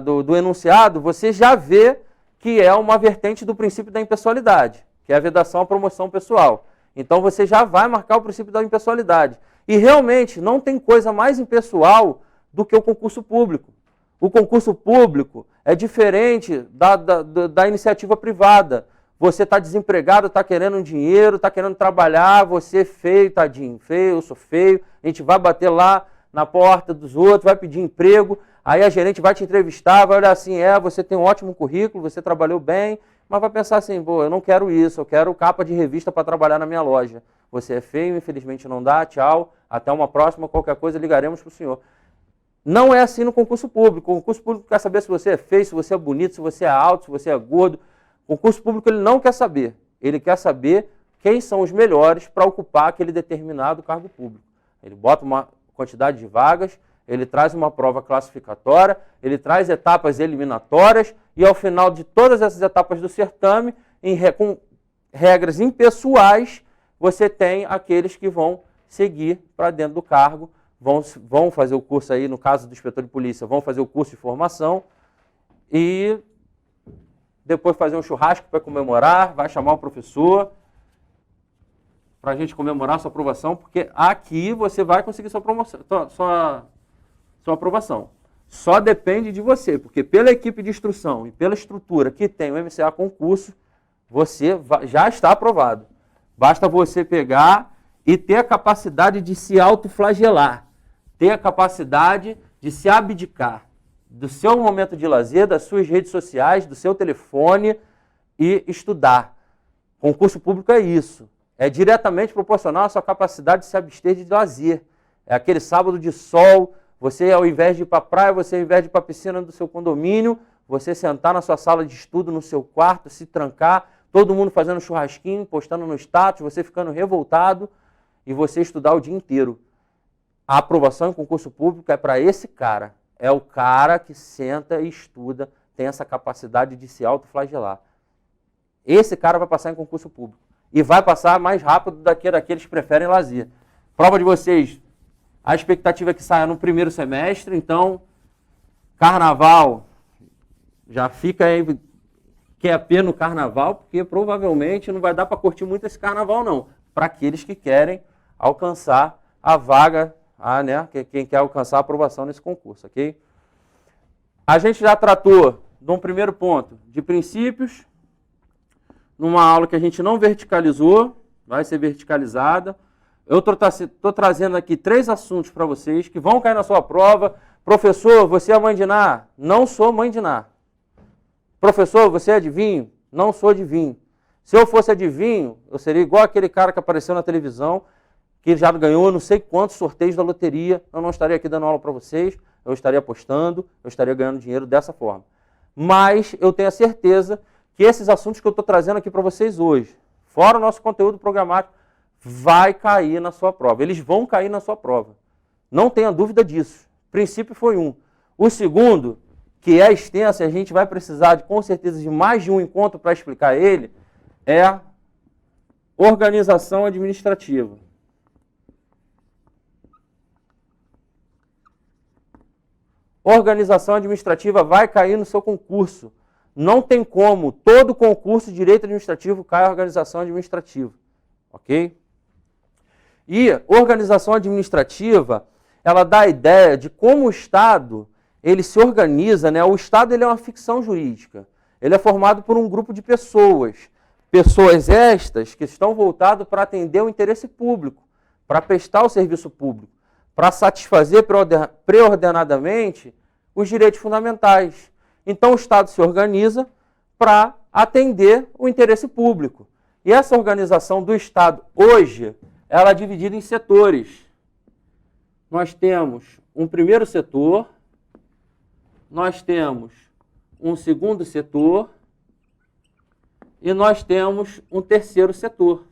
do enunciado, você já vê que é uma vertente do princípio da impessoalidade, que é a vedação à promoção pessoal. Então você já vai marcar o princípio da impessoalidade. E realmente não tem coisa mais impessoal do que o concurso público. O concurso público é diferente da iniciativa privada. Você está desempregado, está querendo um dinheiro, está querendo trabalhar, você é feio, tadinho, feio, eu sou feio, a gente vai bater lá na porta dos outros, vai pedir emprego, aí a gerente vai te entrevistar, vai olhar assim, você tem um ótimo currículo, você trabalhou bem, mas vai pensar assim, eu não quero isso, eu quero capa de revista para trabalhar na minha loja. Você é feio, infelizmente não dá, tchau, até uma próxima, qualquer coisa ligaremos para o senhor. Não é assim no concurso público. O concurso público quer saber se você é feio, se você é bonito, se você é alto, se você é gordo. O concurso público ele não quer saber. Ele quer saber quem são os melhores para ocupar aquele determinado cargo público. Ele bota uma quantidade de vagas, ele traz uma prova classificatória, ele traz etapas eliminatórias e ao final de todas essas etapas do certame, com regras impessoais, você tem aqueles que vão seguir para dentro do cargo, vão fazer o curso aí, no caso do inspetor de polícia, vão fazer o curso de formação e depois fazer um churrasco para comemorar, vai chamar o professor para a gente comemorar sua aprovação, porque aqui você vai conseguir sua aprovação. Só depende de você, porque pela equipe de instrução e pela estrutura que tem o MCA concurso, você já está aprovado. Basta você pegar e ter a capacidade de se autoflagelar, ter a capacidade de se abdicar do seu momento de lazer, das suas redes sociais, do seu telefone e estudar. Concurso público é isso. É diretamente proporcional à sua capacidade de se abster de lazer. É aquele sábado de sol, você ao invés de ir para a praia, você ao invés de ir para a piscina do seu condomínio, você sentar na sua sala de estudo, no seu quarto, se trancar, todo mundo fazendo churrasquinho, postando no status, você ficando revoltado e você estudar o dia inteiro. A aprovação em concurso público é para esse cara. É o cara que senta e estuda, tem essa capacidade de se autoflagelar. Esse cara vai passar em concurso público. E vai passar mais rápido daqueles que preferem lazer. Prova de vocês, a expectativa é que saia no primeiro semestre, então, carnaval, já fica aí QAP no carnaval, porque provavelmente não vai dar para curtir muito esse carnaval não, para aqueles que querem alcançar a vaga, né, quem quer alcançar a aprovação nesse concurso, ok? A gente já tratou de um primeiro ponto, de princípios, numa aula que a gente não verticalizou, vai ser verticalizada. Eu estou trazendo aqui 3 assuntos para vocês que vão cair na sua prova. Professor, você é mãe de Ná? Não sou mãe de Ná. Professor, você é adivinho? Não sou adivinho. Se eu fosse adivinho, eu seria igual aquele cara que apareceu na televisão, que já ganhou não sei quantos sorteios da loteria. Eu não estaria aqui dando aula para vocês, eu estaria apostando, eu estaria ganhando dinheiro dessa forma. Mas eu tenho a certeza que esses assuntos que eu estou trazendo aqui para vocês hoje, fora o nosso conteúdo programático, vai cair na sua prova. Eles vão cair na sua prova. Não tenha dúvida disso. O princípio foi um. O segundo, que é extenso e a gente vai precisar, com certeza, de mais de um encontro para explicar ele, é a organização administrativa. Organização administrativa vai cair no seu concurso. Não tem como, todo concurso de direito administrativo cai a organização administrativa, ok? E organização administrativa, ela dá a ideia de como o Estado, ele se organiza, né? O Estado ele é uma ficção jurídica, ele é formado por um grupo de pessoas, pessoas estas que estão voltadas para atender o interesse público, para prestar o serviço público, para satisfazer preordenadamente os direitos fundamentais. Então, o Estado se organiza para atender o interesse público. E essa organização do Estado, hoje, ela é dividida em setores. Nós temos um primeiro setor, nós temos um segundo setor e nós temos um terceiro setor.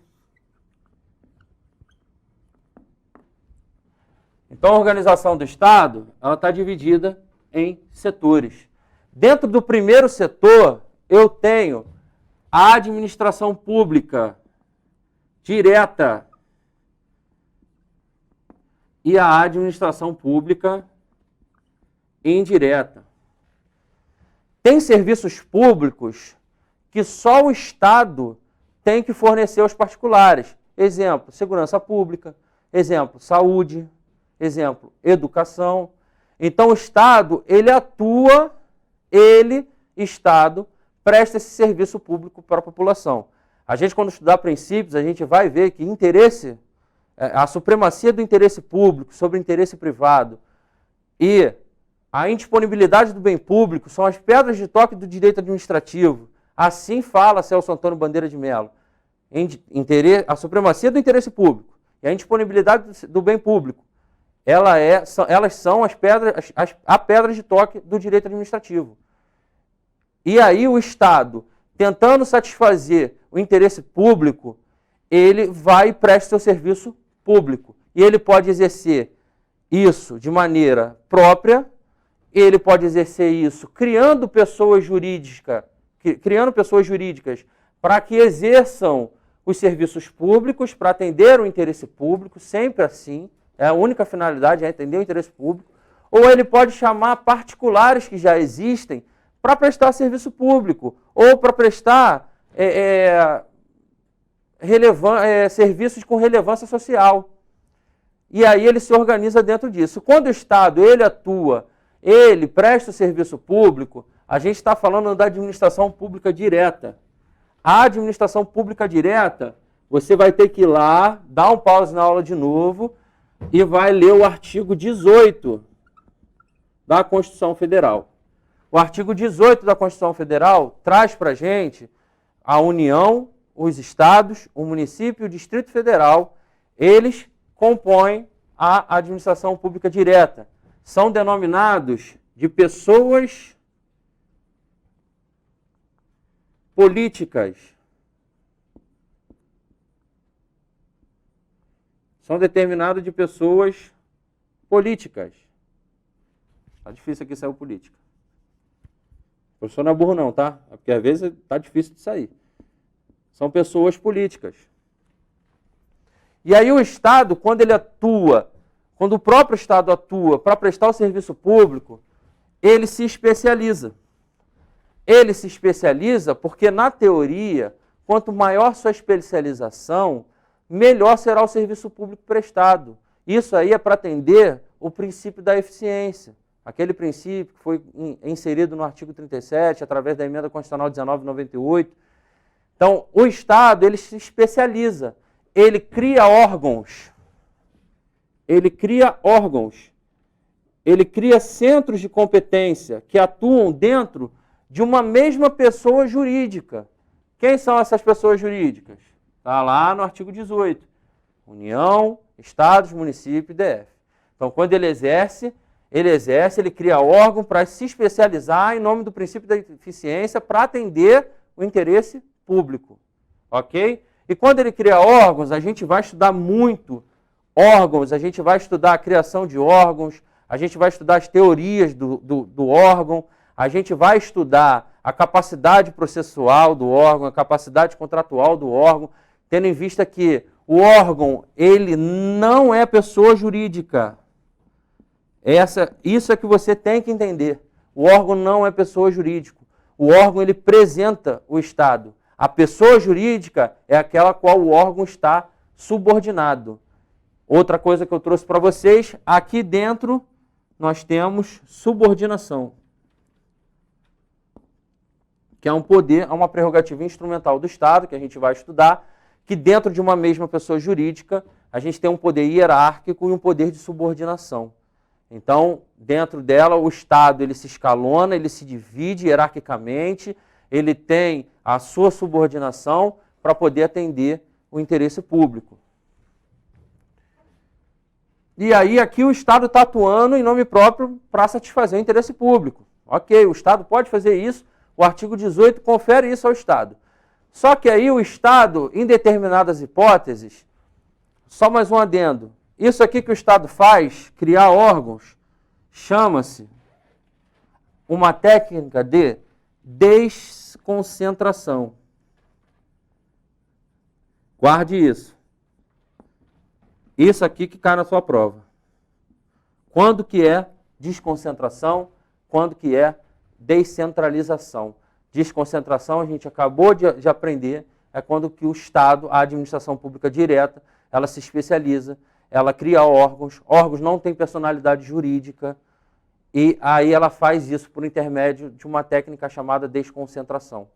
Então, a organização do Estado, ela está dividida em setores. Dentro do primeiro setor, eu tenho a administração pública direta e a administração pública indireta. Tem serviços públicos que só o Estado tem que fornecer aos particulares. Exemplo, segurança pública. Exemplo, saúde. Exemplo, educação. Então, o Estado, ele atua, Estado, presta esse serviço público para a população. A gente, quando estudar princípios, a gente vai ver que a supremacia do interesse público sobre o interesse privado e a indisponibilidade do bem público são as pedras de toque do direito administrativo. Assim fala Celso Antônio Bandeira de Mello. A supremacia do interesse público e a indisponibilidade do bem público, elas são a pedra de toque do direito administrativo. E aí o Estado, tentando satisfazer o interesse público, ele vai e presta seu serviço público. E ele pode exercer isso de maneira própria, ele pode exercer isso criando pessoas jurídicas para que exerçam os serviços públicos, para atender o interesse público, sempre assim. É a única finalidade, é atender o interesse público. Ou ele pode chamar particulares que já existem para prestar serviço público, ou para prestar serviços com relevância social. E aí ele se organiza dentro disso. Quando o Estado ele atua, ele presta o serviço público, a gente está falando da administração pública direta. A administração pública direta, você vai ter que ir lá, dar um pause na aula de novo e vai ler o artigo 18 da Constituição Federal. O artigo 18 da Constituição Federal traz para a gente a União, os estados, o município e o Distrito Federal, eles compõem a administração pública direta. São denominados de pessoas políticas. São determinados de pessoas políticas. Tá difícil aqui sair o política. O professor não é burro não, tá? É porque às vezes tá difícil de sair. São pessoas políticas. E aí o Estado, quando ele atua, quando o próprio Estado atua para prestar o serviço público, ele se especializa. Ele se especializa porque, na teoria, quanto maior sua especialização, melhor será o serviço público prestado. Isso aí é para atender o princípio da eficiência. Aquele princípio que foi inserido no artigo 37, através da emenda constitucional 1998. Então, o Estado, ele se especializa. Ele cria órgãos. Ele cria centros de competência que atuam dentro de uma mesma pessoa jurídica. Quem são essas pessoas jurídicas? Está lá no artigo 18. União, Estados, Município e DF. Então, quando ele exerce, ele cria órgão para se especializar em nome do princípio da eficiência para atender o interesse público. Ok? E quando ele cria órgãos, a gente vai estudar muito órgãos, a gente vai estudar a criação de órgãos, a gente vai estudar as teorias do órgão, a gente vai estudar a capacidade processual do órgão, a capacidade contratual do órgão, tendo em vista que o órgão, ele não é pessoa jurídica. Isso é que você tem que entender. O órgão não é pessoa jurídica. O órgão, ele representa o Estado. A pessoa jurídica é aquela a qual o órgão está subordinado. Outra coisa que eu trouxe para vocês, aqui dentro nós temos subordinação, que é um poder, é uma prerrogativa instrumental do Estado, que a gente vai estudar, que dentro de uma mesma pessoa jurídica, a gente tem um poder hierárquico e um poder de subordinação. Então, dentro dela, o Estado ele se escalona, ele se divide hierarquicamente, ele tem a sua subordinação para poder atender o interesse público. E aí, aqui o Estado está atuando em nome próprio para satisfazer o interesse público. Ok, o Estado pode fazer isso, o artigo 18 confere isso ao Estado. Só que aí o Estado, em determinadas hipóteses, só mais um adendo, isso aqui que o Estado faz, criar órgãos, chama-se uma técnica de desconcentração. Guarde isso. Isso aqui que cai na sua prova. Quando que é desconcentração? Quando que é descentralização? Desconcentração, a gente acabou de aprender, é quando que o Estado, a administração pública direta, ela se especializa, ela cria órgãos não têm personalidade jurídica, e aí ela faz isso por intermédio de uma técnica chamada desconcentração.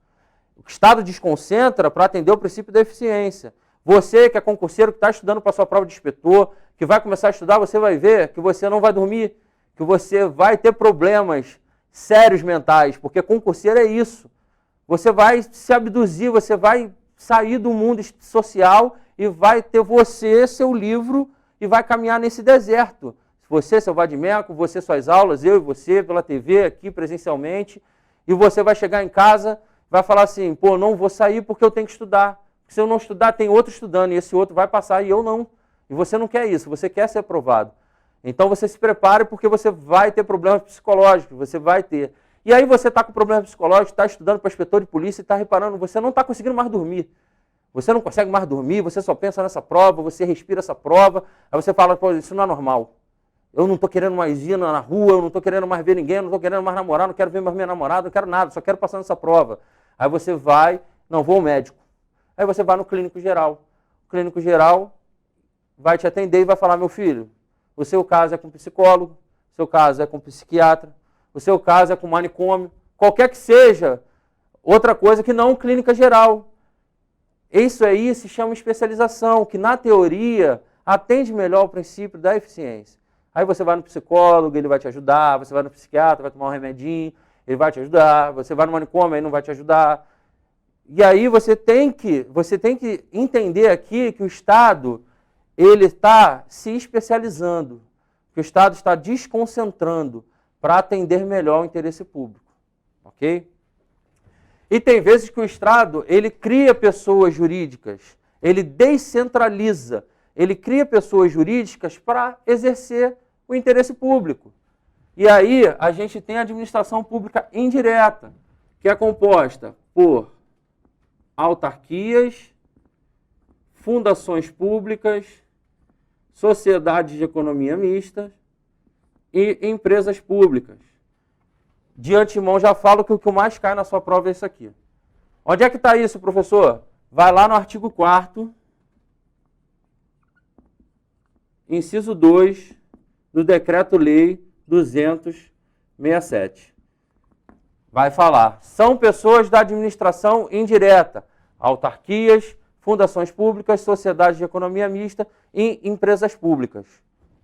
O Estado desconcentra para atender o princípio da eficiência. Você que é concurseiro, que está estudando para a sua prova de inspetor, que vai começar a estudar, você vai ver que você não vai dormir, que você vai ter problemas sérios mentais, porque concurseiro é isso. Você vai se abduzir, você vai sair do mundo social e vai ter você, seu livro, e vai caminhar nesse deserto. Você, seu vadimeco, você, suas aulas, eu e você, pela TV, aqui presencialmente, e você vai chegar em casa, vai falar assim, pô, não vou sair porque eu tenho que estudar. Se eu não estudar, tem outro estudando, e esse outro vai passar e eu não. E você não quer isso, você quer ser aprovado. Então você se prepare porque você vai ter problemas psicológicos, você vai ter. E aí você está com problema psicológico, está estudando para inspetor de polícia e está reparando, você não está conseguindo mais dormir. Você não consegue mais dormir, você só pensa nessa prova, você respira essa prova, aí você fala, pô, isso não é normal. Eu não estou querendo mais ir na rua, eu não estou querendo mais ver ninguém, eu não estou querendo mais namorar, não quero ver mais minha namorada, não quero nada, só quero passar nessa prova. Aí você vai, não, vou ao médico. Aí você vai no clínico geral. O clínico geral vai te atender e vai falar, meu filho, o seu caso é com psicólogo, o seu caso é com psiquiatra, o seu caso é com manicômio, qualquer que seja, outra coisa que não clínica geral. Isso aí se chama especialização, que na teoria atende melhor o princípio da eficiência. Aí você vai no psicólogo, ele vai te ajudar, você vai no psiquiatra, vai tomar um remedinho, ele vai te ajudar, você vai no manicômio, ele não vai te ajudar. E aí você tem que entender aqui que o Estado ele está se especializando, que o Estado está desconcentrando para atender melhor o interesse público, ok? E tem vezes que o Estado ele cria pessoas jurídicas, ele descentraliza, ele cria pessoas jurídicas para exercer o interesse público. E aí a gente tem a administração pública indireta, que é composta por autarquias, fundações públicas, sociedades de economia mista e empresas públicas. De antemão já falo que o que mais cai na sua prova é isso aqui. Onde é que está isso, professor? Vai lá no artigo 4º, inciso 2 do Decreto-Lei 267. Vai falar, são pessoas da administração indireta, autarquias, fundações públicas, sociedades de economia mista e empresas públicas,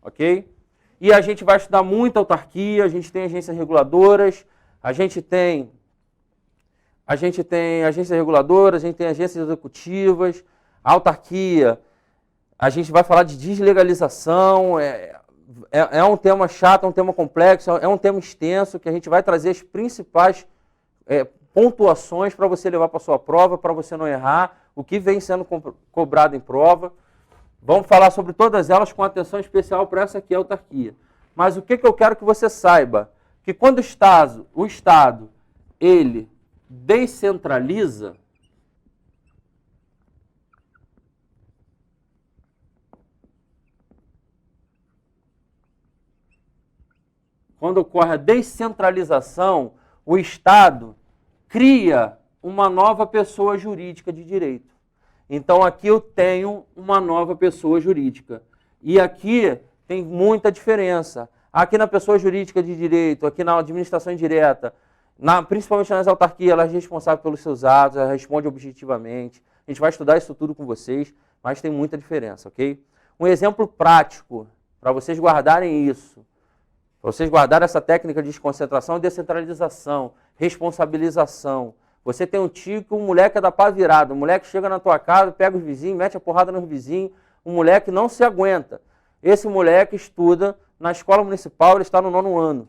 ok? E a gente vai estudar muita autarquia, a gente tem agências reguladoras, a gente tem agências reguladoras, a gente tem agências executivas, a autarquia, a gente vai falar de deslegalização, é um tema chato, é um tema complexo, é um tema extenso, que a gente vai trazer as principais pontuações para você levar para a sua prova, para você não errar, o que vem sendo cobrado em prova. Vamos falar sobre todas elas com atenção especial para essa aqui, a autarquia. Mas o que eu quero que você saiba? Que quando o Estado ele descentraliza, quando ocorre a descentralização, o Estado cria uma nova pessoa jurídica de direito. Então aqui eu tenho uma nova pessoa jurídica. E aqui tem muita diferença. Aqui na pessoa jurídica de direito, aqui na administração indireta, principalmente nas autarquias, ela é responsável pelos seus atos, ela responde objetivamente. A gente vai estudar isso tudo com vocês, mas tem muita diferença, ok? Um exemplo prático, para vocês guardarem isso, para vocês guardarem essa técnica de desconcentração e descentralização, responsabilização. Você tem um tio que um moleque é da pá virada, um moleque chega na tua casa, pega os vizinhos, mete a porrada nos vizinhos, um moleque não se aguenta. Esse moleque estuda na escola municipal, ele está no 9º ano.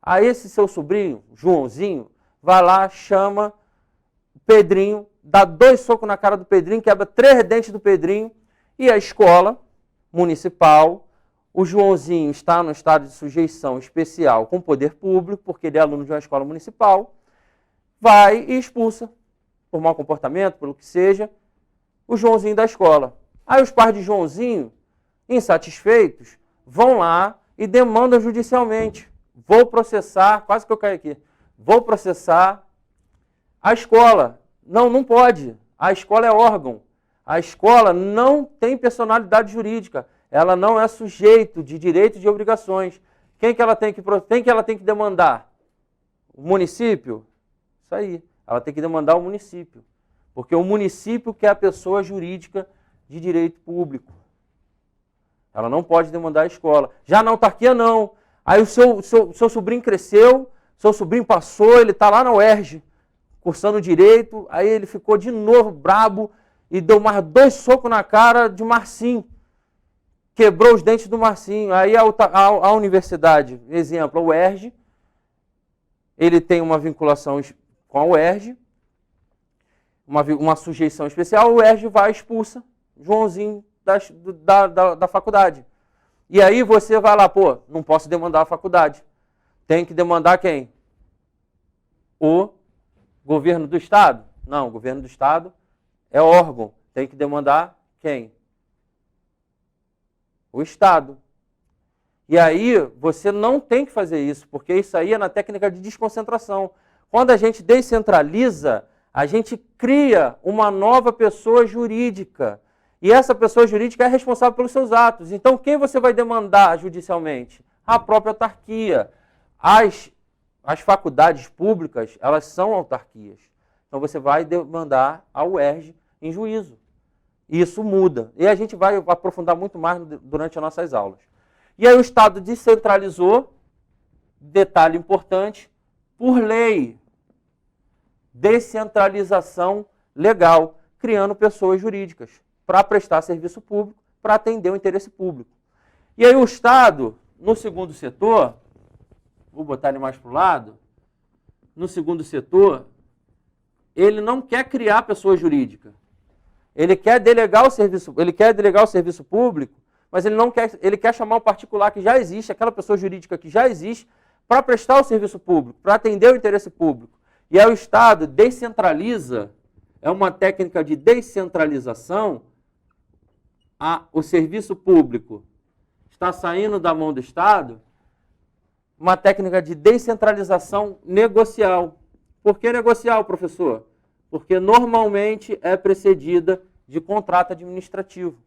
Aí esse seu sobrinho, Joãozinho, vai lá, chama o Pedrinho, dá 2 socos na cara do Pedrinho, quebra 3 dentes do Pedrinho, e a escola municipal, o Joãozinho está no estado de sujeição especial com o poder público, porque ele é aluno de uma escola municipal, vai e expulsa, por mau comportamento, pelo que seja, o Joãozinho da escola. Aí os pais de Joãozinho, insatisfeitos, vão lá e demandam judicialmente. Vou processar, quase que eu caí aqui, vou processar a escola. Não, não pode. A escola é órgão. A escola não tem personalidade jurídica. Ela não é sujeito de direitos e de obrigações. Quem que ela tem que demandar? O município? Isso aí. Ela tem que demandar o município. Porque o município que é a pessoa jurídica de direito público. Ela não pode demandar a escola. Já na autarquia, não. Aí o seu sobrinho cresceu, seu sobrinho passou, ele está lá na UERJ, cursando direito, aí ele ficou de novo brabo e deu mais 2 socos na cara de Marcinho. Quebrou os dentes do Marcinho. Aí a universidade, exemplo, a UERJ, ele tem uma vinculação com a UERJ, uma sujeição especial, a UERJ vai e expulsa Joãozinho da faculdade. E aí você vai lá, pô, não posso demandar a faculdade. Tem que demandar quem? O governo do Estado? Não, o governo do Estado é órgão. Tem que demandar quem? O Estado. E aí você não tem que fazer isso, porque isso aí é na técnica de desconcentração. Quando a gente descentraliza, a gente cria uma nova pessoa jurídica. E essa pessoa jurídica é responsável pelos seus atos. Então, quem você vai demandar judicialmente? A própria autarquia. As faculdades públicas, elas são autarquias. Então, você vai demandar a UERJ em juízo. Isso muda. E a gente vai aprofundar muito mais durante as nossas aulas. E aí o Estado descentralizou, detalhe importante, por lei. Descentralização legal, criando pessoas jurídicas para prestar serviço público, para atender o interesse público. E aí o Estado, no segundo setor, vou botar ele mais para o lado, no segundo setor, ele não quer criar pessoa jurídica. Ele quer delegar o serviço público, mas ele quer chamar o particular que já existe, aquela pessoa jurídica que já existe, para prestar o serviço público, para atender o interesse público. E aí o Estado descentraliza, é uma técnica de descentralização, o serviço público está saindo da mão do Estado, uma técnica de descentralização negocial. Por que negocial, professor? Porque normalmente é precedida de contrato administrativo.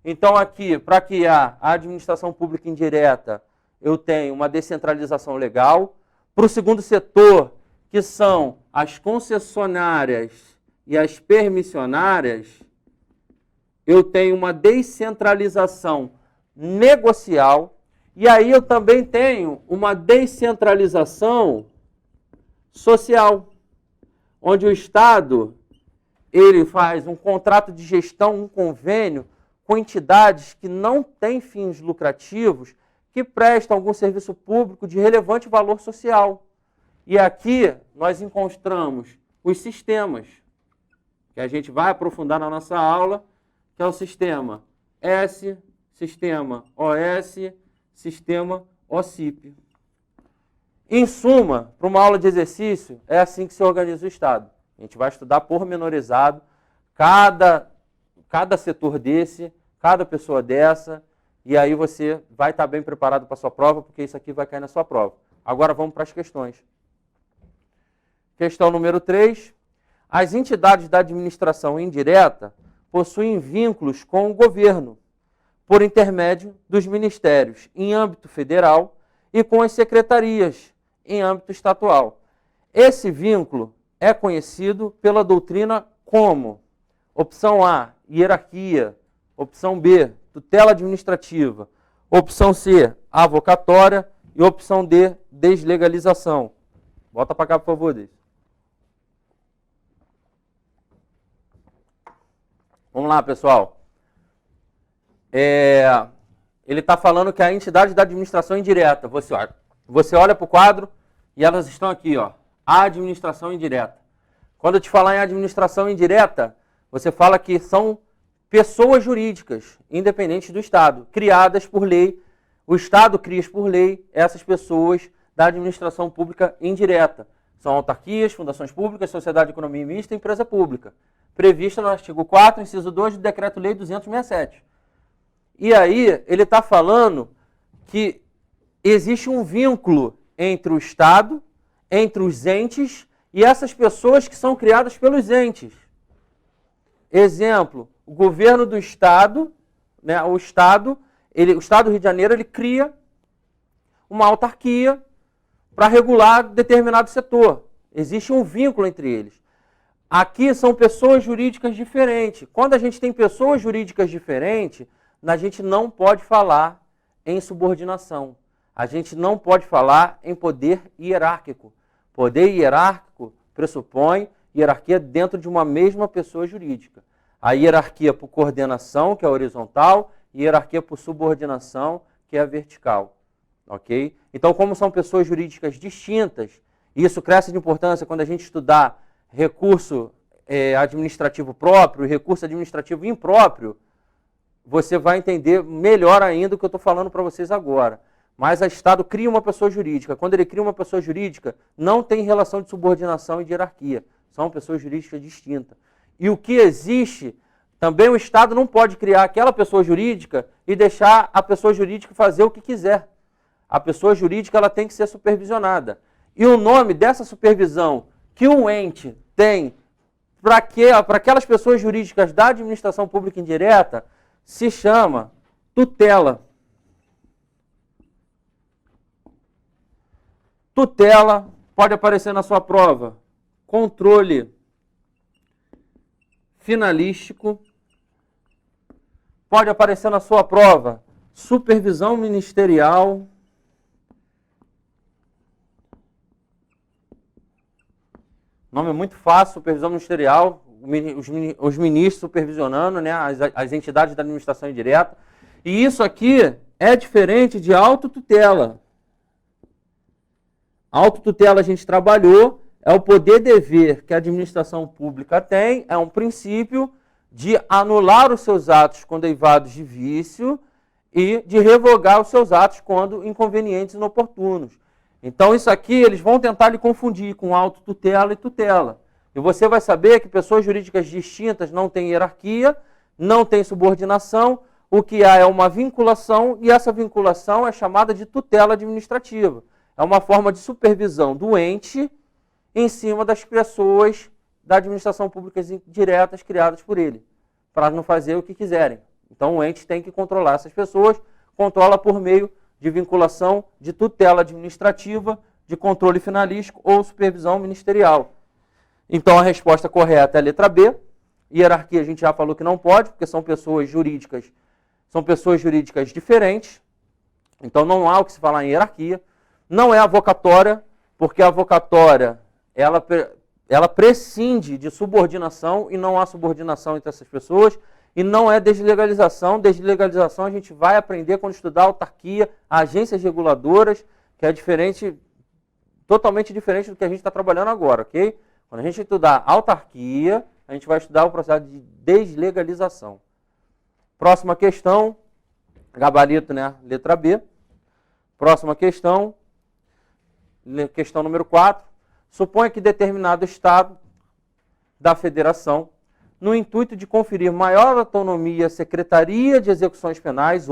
Então aqui, para criar a administração pública indireta, eu tenho uma descentralização legal. Para o segundo setor, que são as concessionárias e as permissionárias, eu tenho uma descentralização negocial. E aí eu também tenho uma descentralização social, onde o Estado ele faz um contrato de gestão, um convênio com entidades que não têm fins lucrativos, que prestam algum serviço público de relevante valor social. E aqui nós encontramos os sistemas, que a gente vai aprofundar na nossa aula, que é o sistema S, sistema OS, sistema OCIP. Em suma, para uma aula de exercício, é assim que se organiza o Estado. A gente vai estudar pormenorizado cada setor desse, cada pessoa dessa, e aí você vai estar bem preparado para a sua prova, porque isso aqui vai cair na sua prova. Agora vamos para as questões. Questão número 3. As entidades da administração indireta possuem vínculos com o governo, por intermédio dos ministérios em âmbito federal e com as secretarias em âmbito estadual. Esse vínculo é conhecido pela doutrina como opção A, hierarquia, opção B, tutela administrativa, opção C, avocatória e opção D, deslegalização. Bota para cá, por favor, Deise. Vamos lá, pessoal. Ele está falando que a entidade da administração indireta, você olha para o quadro e elas estão aqui, ó, a administração indireta. Quando eu te falar em administração indireta, você fala que são pessoas jurídicas, independentes do Estado, criadas por lei. O Estado cria por lei essas pessoas da administração pública indireta. São autarquias, fundações públicas, sociedade de economia mista e empresa pública, prevista no artigo 4, inciso 2 do Decreto-Lei 267. E aí, ele está falando que existe um vínculo entre o Estado, entre os entes e essas pessoas que são criadas pelos entes. Exemplo, o governo do Estado, né, o Estado do Rio de Janeiro, ele cria uma autarquia para regular determinado setor. Existe um vínculo entre eles. Aqui são pessoas jurídicas diferentes. Quando a gente tem pessoas jurídicas diferentes, a gente não pode falar em subordinação. A gente não pode falar em poder hierárquico. Poder hierárquico pressupõe hierarquia dentro de uma mesma pessoa jurídica. A hierarquia por coordenação, que é a horizontal, e hierarquia por subordinação, que é a vertical. Ok? Então, como são pessoas jurídicas distintas, e isso cresce de importância quando a gente estudar recurso administrativo próprio e recurso administrativo impróprio, você vai entender melhor ainda o que eu estou falando para vocês agora. Mas o Estado cria uma pessoa jurídica. Quando ele cria uma pessoa jurídica, não tem relação de subordinação e de hierarquia. São pessoas jurídicas distintas. E o que existe, também o Estado não pode criar aquela pessoa jurídica e deixar a pessoa jurídica fazer o que quiser. A pessoa jurídica ela tem que ser supervisionada. E o nome dessa supervisão que um ente tem para aquelas pessoas jurídicas da administração pública indireta se chama tutela. Tutela pode aparecer na sua prova. Controle finalístico. Pode aparecer na sua prova. Supervisão ministerial. O nome é muito fácil, supervisão ministerial. os ministros supervisionando, né, as entidades da administração indireta. E isso aqui é diferente de autotutela. Autotutela a gente trabalhou, é o poder-dever que a administração pública tem, é um princípio de anular os seus atos quando derivados de vício e de revogar os seus atos quando inconvenientes e inoportunos. Então isso aqui eles vão tentar lhe confundir com autotutela e tutela. E você vai saber que pessoas jurídicas distintas não têm hierarquia, não têm subordinação, o que há é uma vinculação e essa vinculação é chamada de tutela administrativa. É uma forma de supervisão do ente em cima das pessoas da administração pública diretas criadas por ele, para não fazer o que quiserem. Então o ente tem que controlar essas pessoas, controla por meio de vinculação, de tutela administrativa, de controle finalístico ou supervisão ministerial. Então a resposta correta é a letra B. Hierarquia a gente já falou que não pode, porque são pessoas jurídicas diferentes. Então não há o que se falar em hierarquia. Não é avocatória, porque a avocatória ela prescinde de subordinação e não há subordinação entre essas pessoas. E não é deslegalização. Deslegalização a gente vai aprender quando estudar autarquia, agências reguladoras, que é diferente, totalmente diferente do que a gente está trabalhando agora, ok? Quando a gente estudar autarquia, a gente vai estudar o processo de deslegalização. Próxima questão, gabarito, né? Letra B. Próxima questão, questão número 4. Suponha que determinado Estado da Federação, no intuito de conferir maior autonomia à Secretaria de Execuções Penais,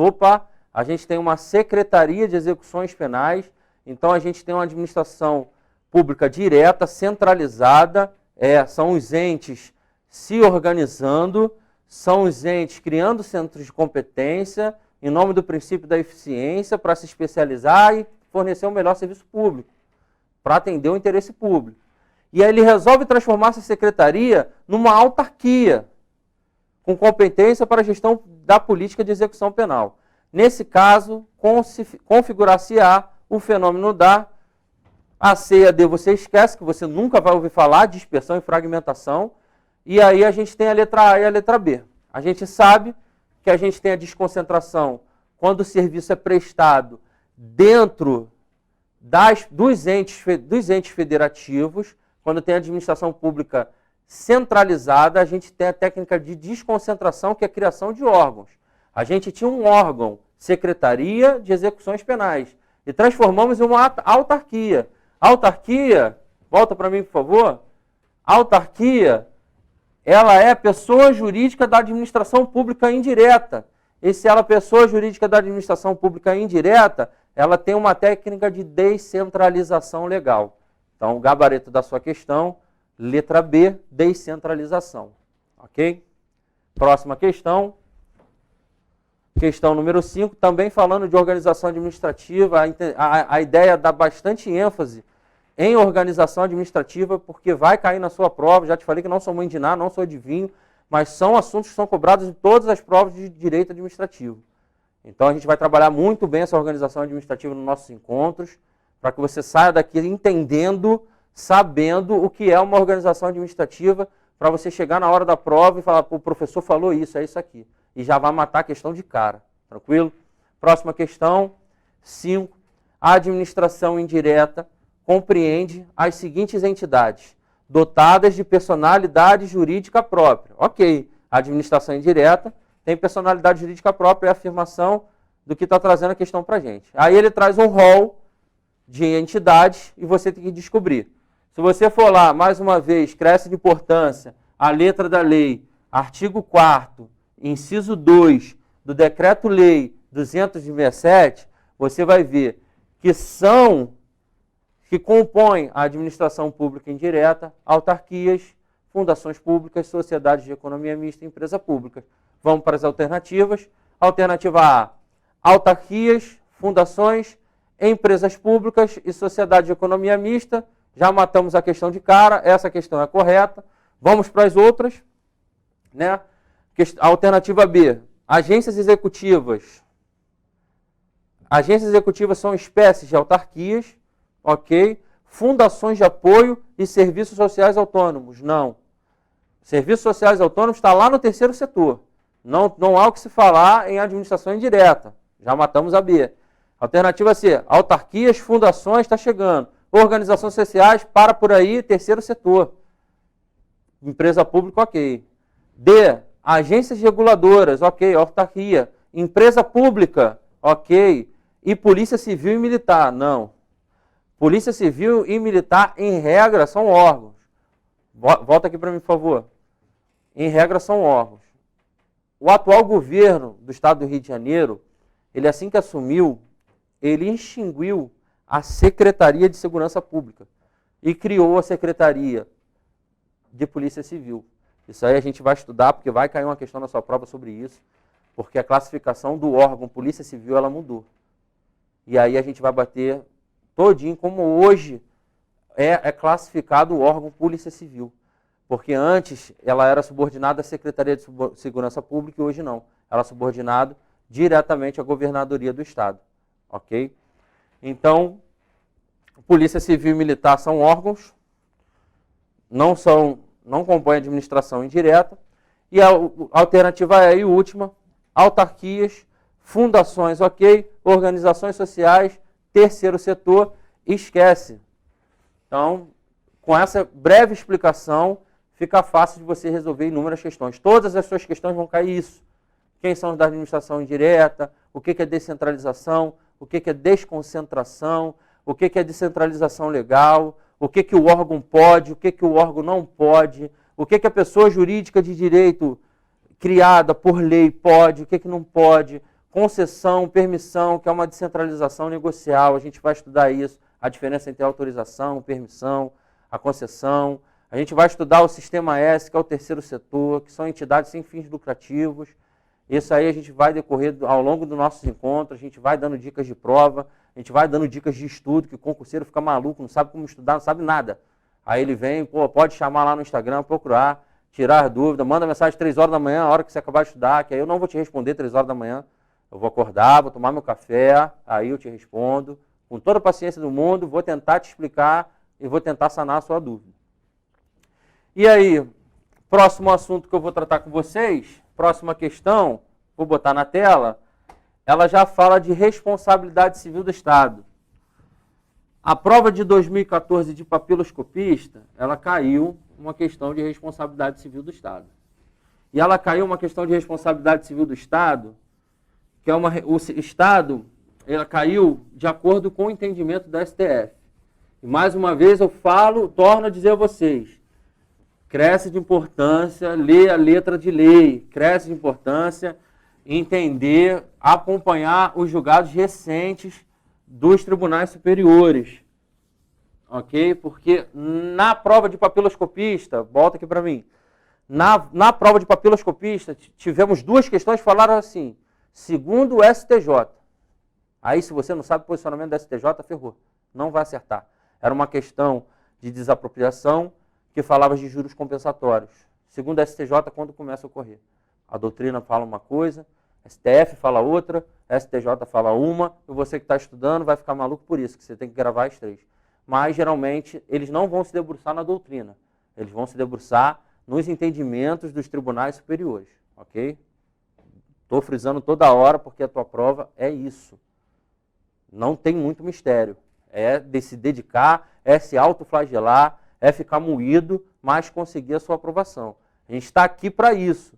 a gente tem uma Secretaria de Execuções Penais, então a gente tem uma administração pública direta, centralizada, são os entes se organizando, são os entes criando centros de competência, em nome do princípio da eficiência, para se especializar e fornecer um melhor serviço público, para atender o interesse público. E aí ele resolve transformar essa secretaria numa autarquia, com competência para a gestão da política de execução penal. Nesse caso, configurar-se-á o fenômeno da ACAD, você esquece, que você nunca vai ouvir falar, dispersão e fragmentação, e aí a gente tem a letra A e a letra B. A gente sabe que a gente tem a desconcentração quando o serviço é prestado dentro dos entes federativos. Quando tem a administração pública centralizada, a gente tem a técnica de desconcentração, que é a criação de órgãos. A gente tinha um órgão, Secretaria de Execuções Penais, e transformamos em uma autarquia. Autarquia, volta para mim, por favor. Autarquia, ela é pessoa jurídica da administração pública indireta. E se ela é pessoa jurídica da administração pública indireta, ela tem uma técnica de descentralização legal. Então, o gabarito da sua questão, letra B, descentralização. Ok? Próxima questão. Questão número 5, também falando de organização administrativa, a ideia dá bastante ênfase em organização administrativa, porque vai cair na sua prova. Já te falei que não sou mãe de nada, não sou adivinho, mas são assuntos que são cobrados em todas as provas de direito administrativo. Então, a gente vai trabalhar muito bem essa organização administrativa nos nossos encontros, para que você saia daqui entendendo, sabendo o que é uma organização administrativa, para você chegar na hora da prova e falar, o professor falou isso, é isso aqui. E já vai matar a questão de cara. Tranquilo? Próxima questão, 5. A administração indireta compreende as seguintes entidades, dotadas de personalidade jurídica própria. Ok, a administração indireta tem personalidade jurídica própria, é a afirmação do que está trazendo a questão para a gente. Aí ele traz um rol de entidades e você tem que descobrir. Se você for lá, mais uma vez, cresce de importância, a letra da lei, artigo 4º, inciso 2 do Decreto-Lei 267, você vai ver que compõem a administração pública indireta, autarquias, fundações públicas, sociedades de economia mista e empresa pública. Vamos para as alternativas. Alternativa A, autarquias, fundações, empresas públicas e sociedade de economia mista. Já matamos a questão de cara, essa questão é correta. Vamos para as outras, né? Alternativa B, agências executivas. Agências executivas são espécies de autarquias, ok? Fundações de apoio e serviços sociais autônomos, não. Serviços sociais autônomos está lá no terceiro setor. Não há o que se falar em administração indireta. Já matamos a B. Alternativa C, autarquias, fundações, está chegando. Organizações sociais, para por aí, terceiro setor. Empresa pública, ok. D, agências reguladoras, ok, autarquia. Empresa pública, ok. E polícia civil e militar, não. Polícia civil e militar, em regra, são órgãos. Volta aqui para mim, por favor. Em regra, são órgãos. O atual governo do estado do Rio de Janeiro, ele assim que assumiu, ele extinguiu a Secretaria de Segurança Pública e criou a Secretaria de Polícia Civil. Isso aí a gente vai estudar, porque vai cair uma questão na sua prova sobre isso, porque a classificação do órgão Polícia Civil, ela mudou. E aí a gente vai bater todinho como hoje é classificado o órgão Polícia Civil. Porque antes ela era subordinada à Secretaria de Segurança Pública e hoje não. Ela é subordinada diretamente à Governadoria do Estado. Ok? Então, Polícia Civil e Militar são órgãos, não compõem administração indireta. E a alternativa é a última, autarquias, fundações, ok, organizações sociais, terceiro setor, esquece. Então, com essa breve explicação, fica fácil de você resolver inúmeras questões. Todas as suas questões vão cair isso. Quem são os da administração indireta, o que é descentralização, o que é desconcentração, o que é descentralização legal, o que o órgão pode, o que o órgão não pode, o que a pessoa jurídica de direito criada por lei pode, o que não pode, concessão, permissão, que é uma descentralização negocial, a gente vai estudar isso, a diferença entre a autorização, permissão, a concessão. A gente vai estudar o Sistema S, que é o terceiro setor, que são entidades sem fins lucrativos. Isso aí a gente vai decorrer ao longo dos nossos encontros, a gente vai dando dicas de prova, a gente vai dando dicas de estudo, que o concurseiro fica maluco, não sabe como estudar, não sabe nada. Aí ele vem, pode chamar lá no Instagram, procurar, tirar dúvida, manda mensagem 3 horas da manhã, a hora que você acabar de estudar, que aí eu não vou te responder 3 horas da manhã. Eu vou acordar, vou tomar meu café, aí eu te respondo, com toda a paciência do mundo, vou tentar te explicar e vou tentar sanar a sua dúvida. E aí, próximo assunto que eu vou tratar com vocês, próxima questão, vou botar na tela, ela já fala de responsabilidade civil do Estado. A prova de 2014 de papiloscopista, ela caiu uma questão de responsabilidade civil do Estado. E ela caiu uma questão de responsabilidade civil do Estado, que é o Estado, ela caiu de acordo com o entendimento da STF. E mais uma vez eu torno a dizer a vocês, cresce de importância ler a letra de lei, cresce de importância entender, acompanhar os julgados recentes dos tribunais superiores. Ok? Porque na prova de papiloscopista, volta aqui para mim, na prova de papiloscopista tivemos 2 questões que falaram assim, segundo o STJ. Aí se você não sabe o posicionamento do STJ, ferrou, não vai acertar. Era uma questão de desapropriação que falava de juros compensatórios. Segundo o STJ, quando começa a ocorrer. A doutrina fala uma coisa, STF fala outra, STJ fala uma, e você que está estudando vai ficar maluco por isso, que você tem que gravar as 3. Mas, geralmente, eles não vão se debruçar na doutrina. Eles vão se debruçar nos entendimentos dos tribunais superiores. Ok? Estou frisando toda hora porque a tua prova é isso. Não tem muito mistério. É de se dedicar, é se autoflagelar, é ficar moído, mas conseguir a sua aprovação. A gente está aqui para isso.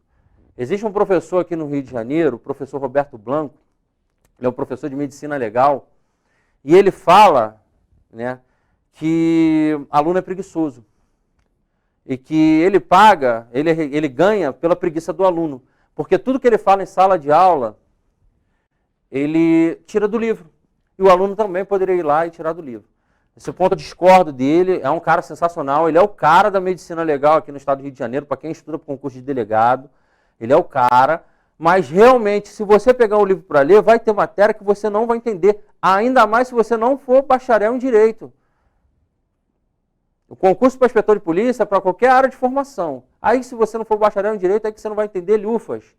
Existe um professor aqui no Rio de Janeiro, o professor Roberto Blanco, ele é um professor de medicina legal, e ele fala, né, que aluno é preguiçoso. E que ele paga, ele ganha pela preguiça do aluno. Porque tudo que ele fala em sala de aula, ele tira do livro. E o aluno também poderia ir lá e tirar do livro. Esse ponto eu discordo dele, é um cara sensacional, ele é o cara da medicina legal aqui no estado do Rio de Janeiro, para quem estuda para o concurso de delegado, ele é o cara, mas realmente, se você pegar o livro para ler, vai ter matéria que você não vai entender, ainda mais se você não for bacharel em direito. O concurso para inspetor de polícia é para qualquer área de formação. Aí, se você não for bacharel em direito, é que você não vai entender lufas.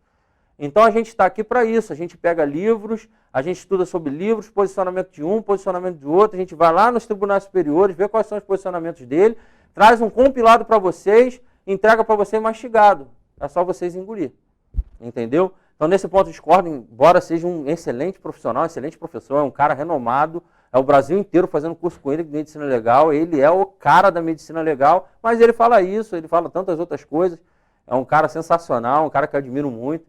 Então, a gente está aqui para isso. A gente pega livros, a gente estuda sobre livros, posicionamento de um, posicionamento de outro. A gente vai lá nos tribunais superiores, vê quais são os posicionamentos dele, traz um compilado para vocês, entrega para você mastigado. É só vocês engolir. Entendeu? Então, nesse ponto, discordo, embora seja um excelente profissional, um excelente professor, é um cara renomado, é o Brasil inteiro fazendo curso com ele de medicina legal, ele é o cara da medicina legal, mas ele fala isso, ele fala tantas outras coisas, é um cara sensacional, um cara que eu admiro muito,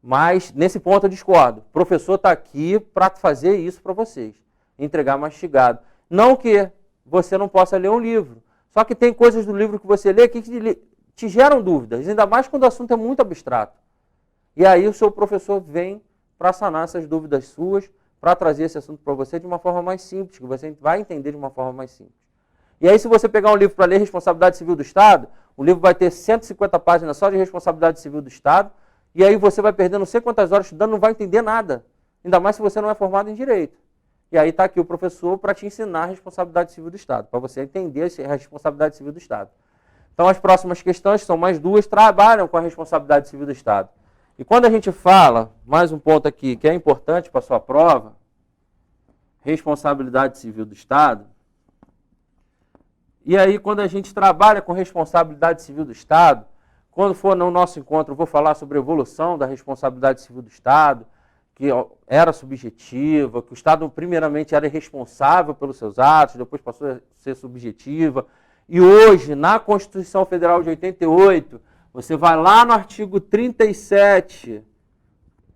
mas nesse ponto eu discordo. O professor está aqui para fazer isso para vocês, entregar mastigado. Não que você não possa ler um livro, só que tem coisas do livro que você lê que te geram dúvidas, ainda mais quando o assunto é muito abstrato. E aí o seu professor vem para sanar essas dúvidas suas, para trazer esse assunto para você de uma forma mais simples, que você vai entender de uma forma mais simples. E aí se você pegar um livro para ler Responsabilidade Civil do Estado, o livro vai ter 150 páginas só de Responsabilidade Civil do Estado, e aí você vai perder não sei quantas horas estudando, não vai entender nada. Ainda mais se você não é formado em Direito. E aí está aqui o professor para te ensinar a Responsabilidade Civil do Estado, para você entender a Responsabilidade Civil do Estado. Então as próximas questões, que são mais duas, trabalham com a Responsabilidade Civil do Estado. E quando a gente fala, mais um ponto aqui que é importante para a sua prova, responsabilidade civil do Estado, e aí quando a gente trabalha com responsabilidade civil do Estado, quando for no nosso encontro eu vou falar sobre a evolução da responsabilidade civil do Estado, que era subjetiva, que o Estado primeiramente era responsável pelos seus atos, depois passou a ser subjetiva, e hoje, na Constituição Federal de 88, você vai lá no artigo 37,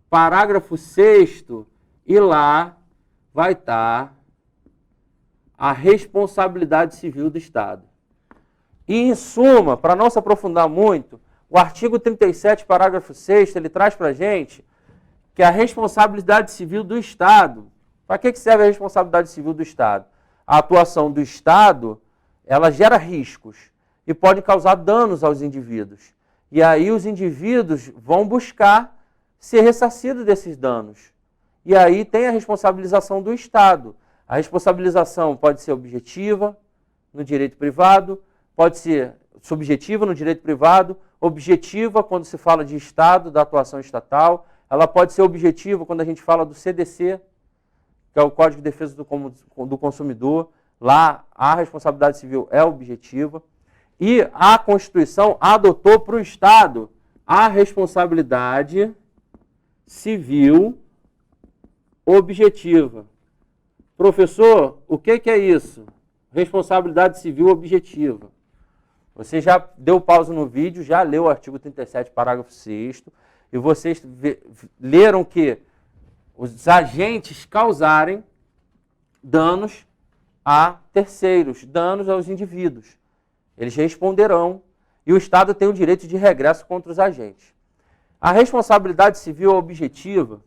parágrafo 6º, e lá vai estar a responsabilidade civil do Estado. E, em suma, para não se aprofundar muito, o artigo 37, parágrafo 6º, ele traz para a gente que a responsabilidade civil do Estado, para que serve a responsabilidade civil do Estado? A atuação do Estado, ela gera riscos e pode causar danos aos indivíduos. E aí os indivíduos vão buscar ser ressarcidos desses danos. E aí tem a responsabilização do Estado. A responsabilização pode ser objetiva no direito privado, pode ser subjetiva no direito privado, objetiva quando se fala de Estado, da atuação estatal, ela pode ser objetiva quando a gente fala do CDC, que é o Código de Defesa do Consumidor. Lá a responsabilidade civil é objetiva. E a Constituição adotou para o Estado a responsabilidade civil objetiva. Professor, o que é isso? Responsabilidade civil objetiva. Você já deu pausa no vídeo, já leu o artigo 37, parágrafo 6º, e vocês leram que os agentes causarem danos a terceiros, danos aos indivíduos. Eles responderão e o Estado tem o direito de regresso contra os agentes. A responsabilidade civil objetiva,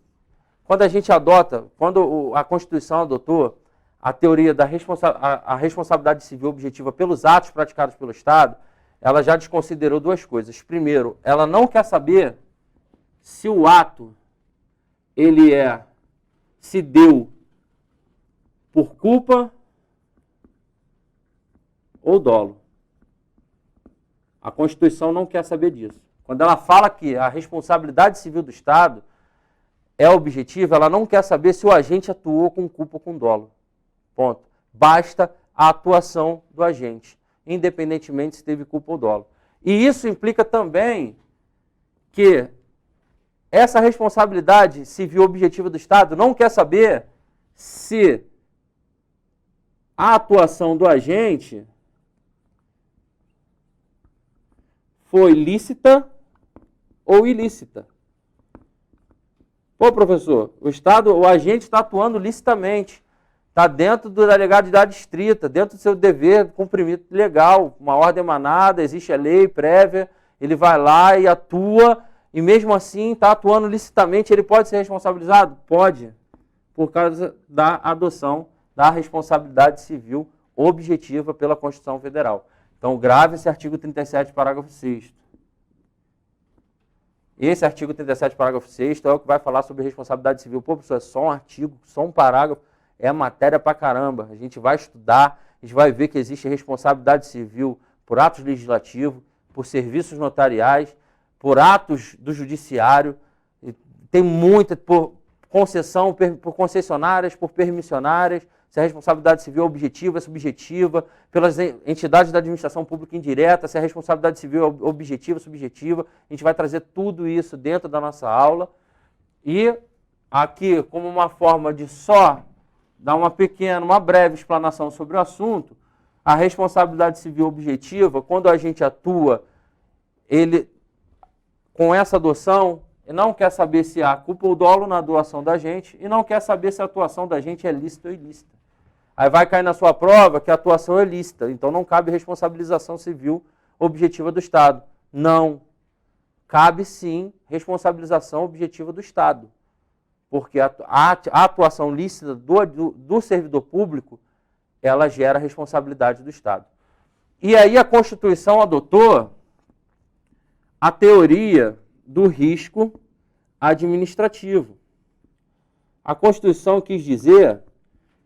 quando a gente adota, quando a Constituição adotou a teoria da responsabilidade civil objetiva pelos atos praticados pelo Estado, ela já desconsiderou duas coisas. Primeiro, ela não quer saber se o ato se deu por culpa ou dolo. A Constituição não quer saber disso. Quando ela fala que a responsabilidade civil do Estado é objetiva, ela não quer saber se o agente atuou com culpa ou com dolo. Ponto. Basta a atuação do agente, independentemente se teve culpa ou dolo. E isso implica também que essa responsabilidade civil objetiva do Estado não quer saber se a atuação do agente foi lícita ou ilícita. Pô, professor, o agente está atuando licitamente, está dentro da legalidade estrita, dentro do seu dever de cumprimento legal, uma ordem emanada, existe a lei prévia, ele vai lá e atua, e mesmo assim está atuando licitamente, ele pode ser responsabilizado? Pode, por causa da adoção da responsabilidade civil objetiva pela Constituição Federal. Então, grave esse artigo 37, parágrafo 6º. Esse artigo 37, parágrafo 6º é o que vai falar sobre responsabilidade civil. Pô, professor, é só um artigo, só um parágrafo, é matéria pra caramba. A gente vai estudar, a gente vai ver que existe responsabilidade civil por atos legislativos, por serviços notariais, por atos do judiciário, tem muita, por concessão, por concessionárias, por permissionárias, se a responsabilidade civil é objetiva, é subjetiva, pelas entidades da administração pública indireta, se a responsabilidade civil é objetiva, subjetiva. A gente vai trazer tudo isso dentro da nossa aula. E aqui, como uma forma de só dar uma breve explanação sobre o assunto, a responsabilidade civil objetiva, quando a gente atua, com essa adoção, não quer saber se há culpa ou dolo na atuação da gente e não quer saber se a atuação da gente é lícita ou ilícita. Aí vai cair na sua prova que a atuação é lícita, então não cabe responsabilização civil objetiva do Estado. Não. Cabe sim responsabilização objetiva do Estado, porque a atuação lícita do servidor público, ela gera responsabilidade do Estado. E aí a Constituição adotou a teoria do risco administrativo. A Constituição quis dizer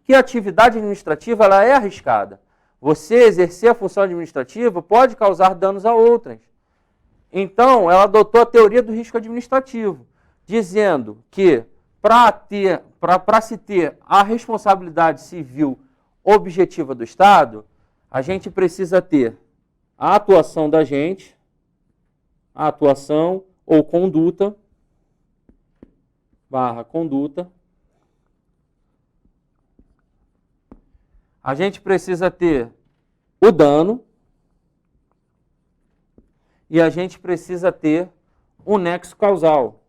que a atividade administrativa ela é arriscada. Você exercer a função administrativa pode causar danos a outras. Então, ela adotou a teoria do risco administrativo, dizendo que para se ter a responsabilidade civil objetiva do Estado, a gente precisa ter a atuação da gente, a atuação ou conduta, conduta. A gente precisa ter o dano e a gente precisa ter um nexo causal.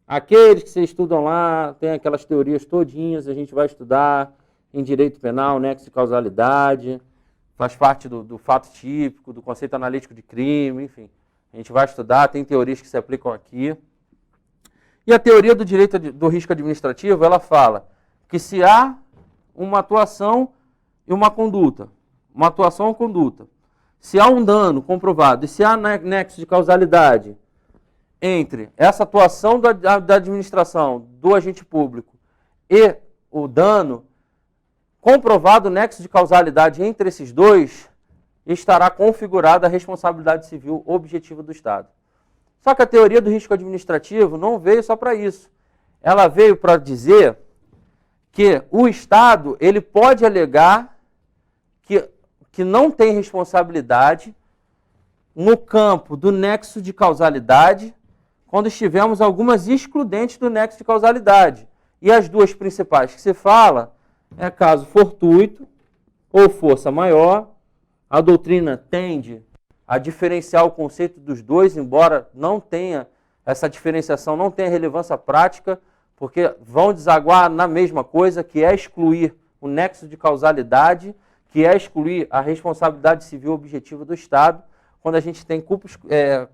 Aqueles que vocês estudam lá, tem aquelas teorias todinhas, a gente vai estudar em direito penal, nexo de causalidade, faz parte do fato típico, do conceito analítico de crime, enfim. A gente vai estudar, tem teorias que se aplicam aqui. E a teoria do direito do risco administrativo, ela fala que se há uma atuação e uma conduta, se há um dano comprovado e se há nexo de causalidade entre essa atuação da administração, do agente público e o dano, comprovado o nexo de causalidade entre esses dois, estará configurada a responsabilidade civil objetiva do Estado. Só que a teoria do risco administrativo não veio só para isso. Ela veio para dizer que o Estado ele pode alegar que não tem responsabilidade no campo do nexo de causalidade quando estivermos algumas excludentes do nexo de causalidade. E as duas principais que se fala é caso fortuito ou força maior. A doutrina tende a diferenciar o conceito dos dois, embora não tenha essa diferenciação, não tenha relevância prática, porque vão desaguar na mesma coisa, que é excluir o nexo de causalidade, que é excluir a responsabilidade civil objetiva do Estado, quando a gente tem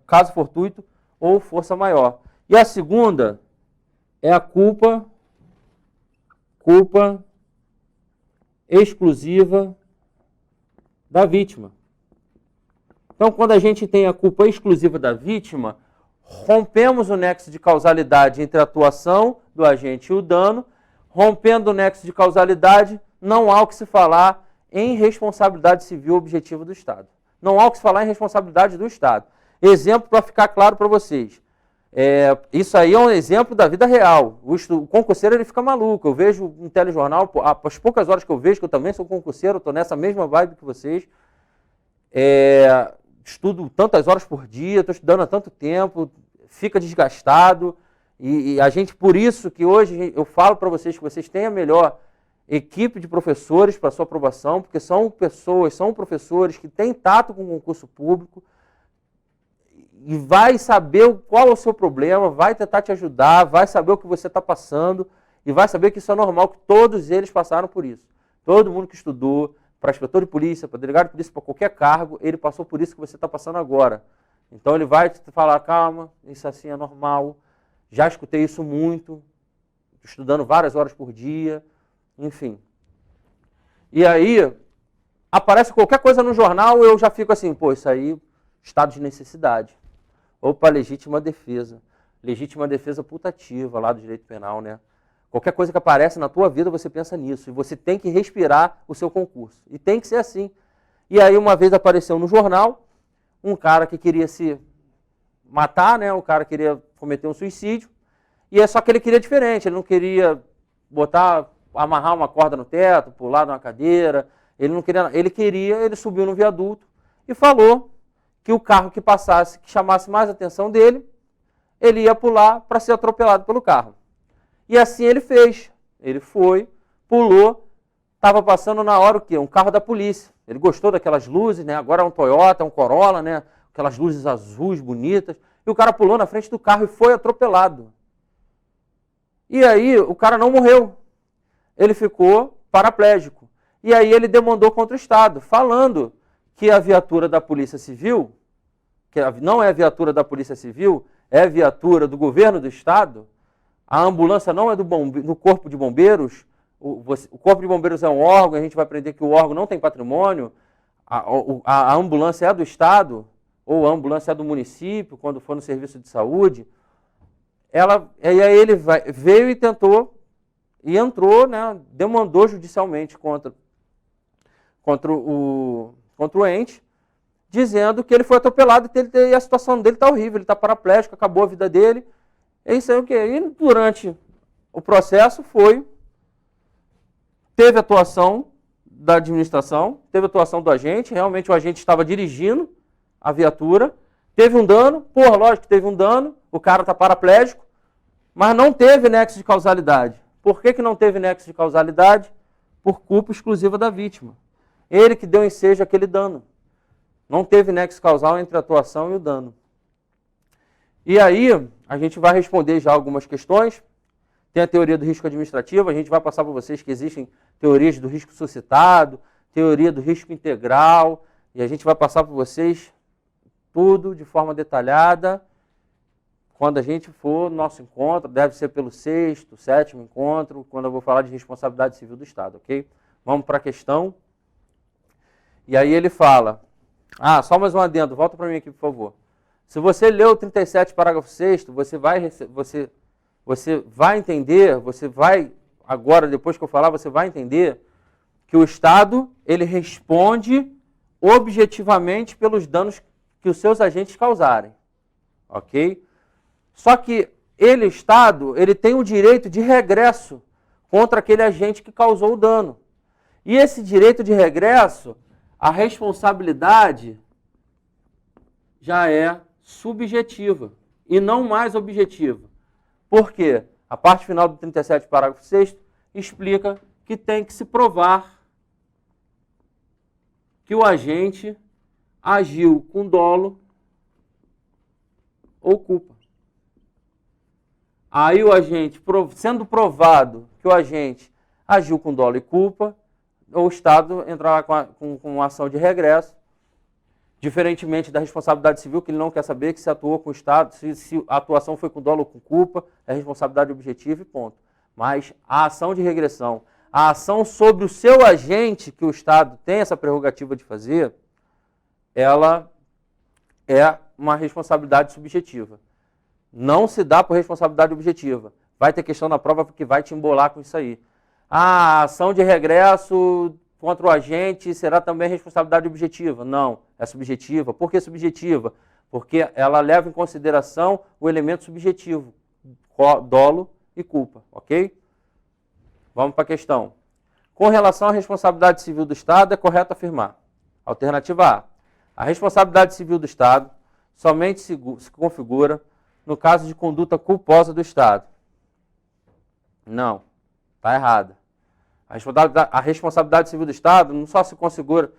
caso fortuito ou força maior. E a segunda é a culpa exclusiva da vítima. Então, quando a gente tem a culpa exclusiva da vítima, rompemos o nexo de causalidade entre a atuação do agente e o dano. Rompendo o nexo de causalidade, não há o que se falar em responsabilidade civil objetiva do Estado. Não há o que se falar em responsabilidade do Estado. Exemplo para ficar claro para vocês. Isso aí é um exemplo da vida real. O concurseiro ele fica maluco. Eu vejo um telejornal, as poucas horas que eu vejo, que eu também sou concurseiro, estou nessa mesma vibe que vocês. Estudo tantas horas por dia, estou estudando há tanto tempo, fica desgastado. E a gente, por isso que hoje eu falo para vocês que vocês têm a melhor equipe de professores para sua aprovação, porque são professores que têm tato com o concurso público, e vai saber qual é o seu problema, vai tentar te ajudar, vai saber o que você está passando, e vai saber que isso é normal, que todos eles passaram por isso. Todo mundo que estudou, para inspetor de polícia, para delegado de polícia, para qualquer cargo, ele passou por isso que você está passando agora. Então ele vai te falar, calma, isso assim é normal, já escutei isso muito, estudando várias horas por dia, enfim. E aí, aparece qualquer coisa no jornal, eu já fico assim, pô, isso aí, estado de necessidade. Opa, legítima defesa. Legítima defesa putativa lá do direito penal, né? Qualquer coisa que aparece na tua vida, você pensa nisso. E você tem que respirar o seu concurso. E tem que ser assim. E aí, uma vez apareceu no jornal, um cara que queria se matar, né? O cara queria cometer um suicídio. E é só que ele queria diferente. Ele não queria botar amarrar uma corda no teto, pular numa cadeira, ele não queria, ele subiu no viaduto e falou que o carro que passasse, que chamasse mais a atenção dele, ele ia pular para ser atropelado pelo carro. E assim ele fez. Ele foi, pulou, estava passando na hora o quê? Um carro da polícia. Ele gostou daquelas luzes, né? Agora é um Toyota, um Corolla, né? Aquelas luzes azuis bonitas. E o cara pulou na frente do carro e foi atropelado. E aí o cara não morreu. Ele ficou paraplégico. E aí ele demandou contra o Estado, falando que a viatura da Polícia Civil, que não é a viatura da Polícia Civil, é a viatura do governo do Estado, a ambulância não é do Corpo de Bombeiros, o Corpo de Bombeiros é um órgão, a gente vai aprender que o órgão não tem patrimônio, a ambulância é do Estado, ou a ambulância é do município, quando for no serviço de saúde. E aí ele veio e tentou, e entrou, né, demandou judicialmente contra o ente, dizendo que ele foi atropelado e a situação dele está horrível, ele está paraplégico, acabou a vida dele. É isso aí o quê? E durante o processo teve atuação da administração, teve atuação do agente, realmente o agente estava dirigindo a viatura, teve um dano, lógico que teve um dano, o cara está paraplégico, mas não teve nexo de causalidade. Por que não teve nexo de causalidade? Por culpa exclusiva da vítima. Ele que deu ensejo àquele dano. Não teve nexo causal entre a atuação e o dano. E aí, a gente vai responder já algumas questões. Tem a teoria do risco administrativo, a gente vai passar para vocês que existem teorias do risco suscitado, teoria do risco integral, e a gente vai passar para vocês tudo de forma detalhada. Quando a gente for no nosso encontro, deve ser pelo 6º, 7º encontro, quando eu vou falar de responsabilidade civil do Estado, ok? Vamos para a questão. E aí ele fala, só mais um adendo, volta para mim aqui, por favor. Se você leu o 37, parágrafo 6º, você vai entender, agora, depois que eu falar, você vai entender que o Estado, ele responde objetivamente pelos danos que os seus agentes causarem, ok? Só que o Estado, ele tem o direito de regresso contra aquele agente que causou o dano. E esse direito de regresso, a responsabilidade já é subjetiva e não mais objetiva. Por quê? A parte final do 37, parágrafo 6º, explica que tem que se provar que o agente agiu com dolo ou culpa. Aí o agente, sendo provado que o agente agiu com dolo e culpa, o Estado entrará com uma ação de regresso, diferentemente da responsabilidade civil, que ele não quer saber que se atuou com o Estado, se a atuação foi com dolo ou com culpa, é responsabilidade objetiva e ponto. Mas a ação de regressão, a ação sobre o seu agente, que o Estado tem essa prerrogativa de fazer, ela é uma responsabilidade subjetiva. Não se dá por responsabilidade objetiva. Vai ter questão na prova que vai te embolar com isso aí. A ação de regresso contra o agente será também responsabilidade objetiva? Não, é subjetiva. Por que subjetiva? Porque ela leva em consideração o elemento subjetivo, dolo e culpa, ok? Vamos para a questão. Com relação à responsabilidade civil do Estado, é correto afirmar. Alternativa A. A responsabilidade civil do Estado somente se configura no caso de conduta culposa do Estado. Não, está errado. A responsabilidade civil do Estado não só se configura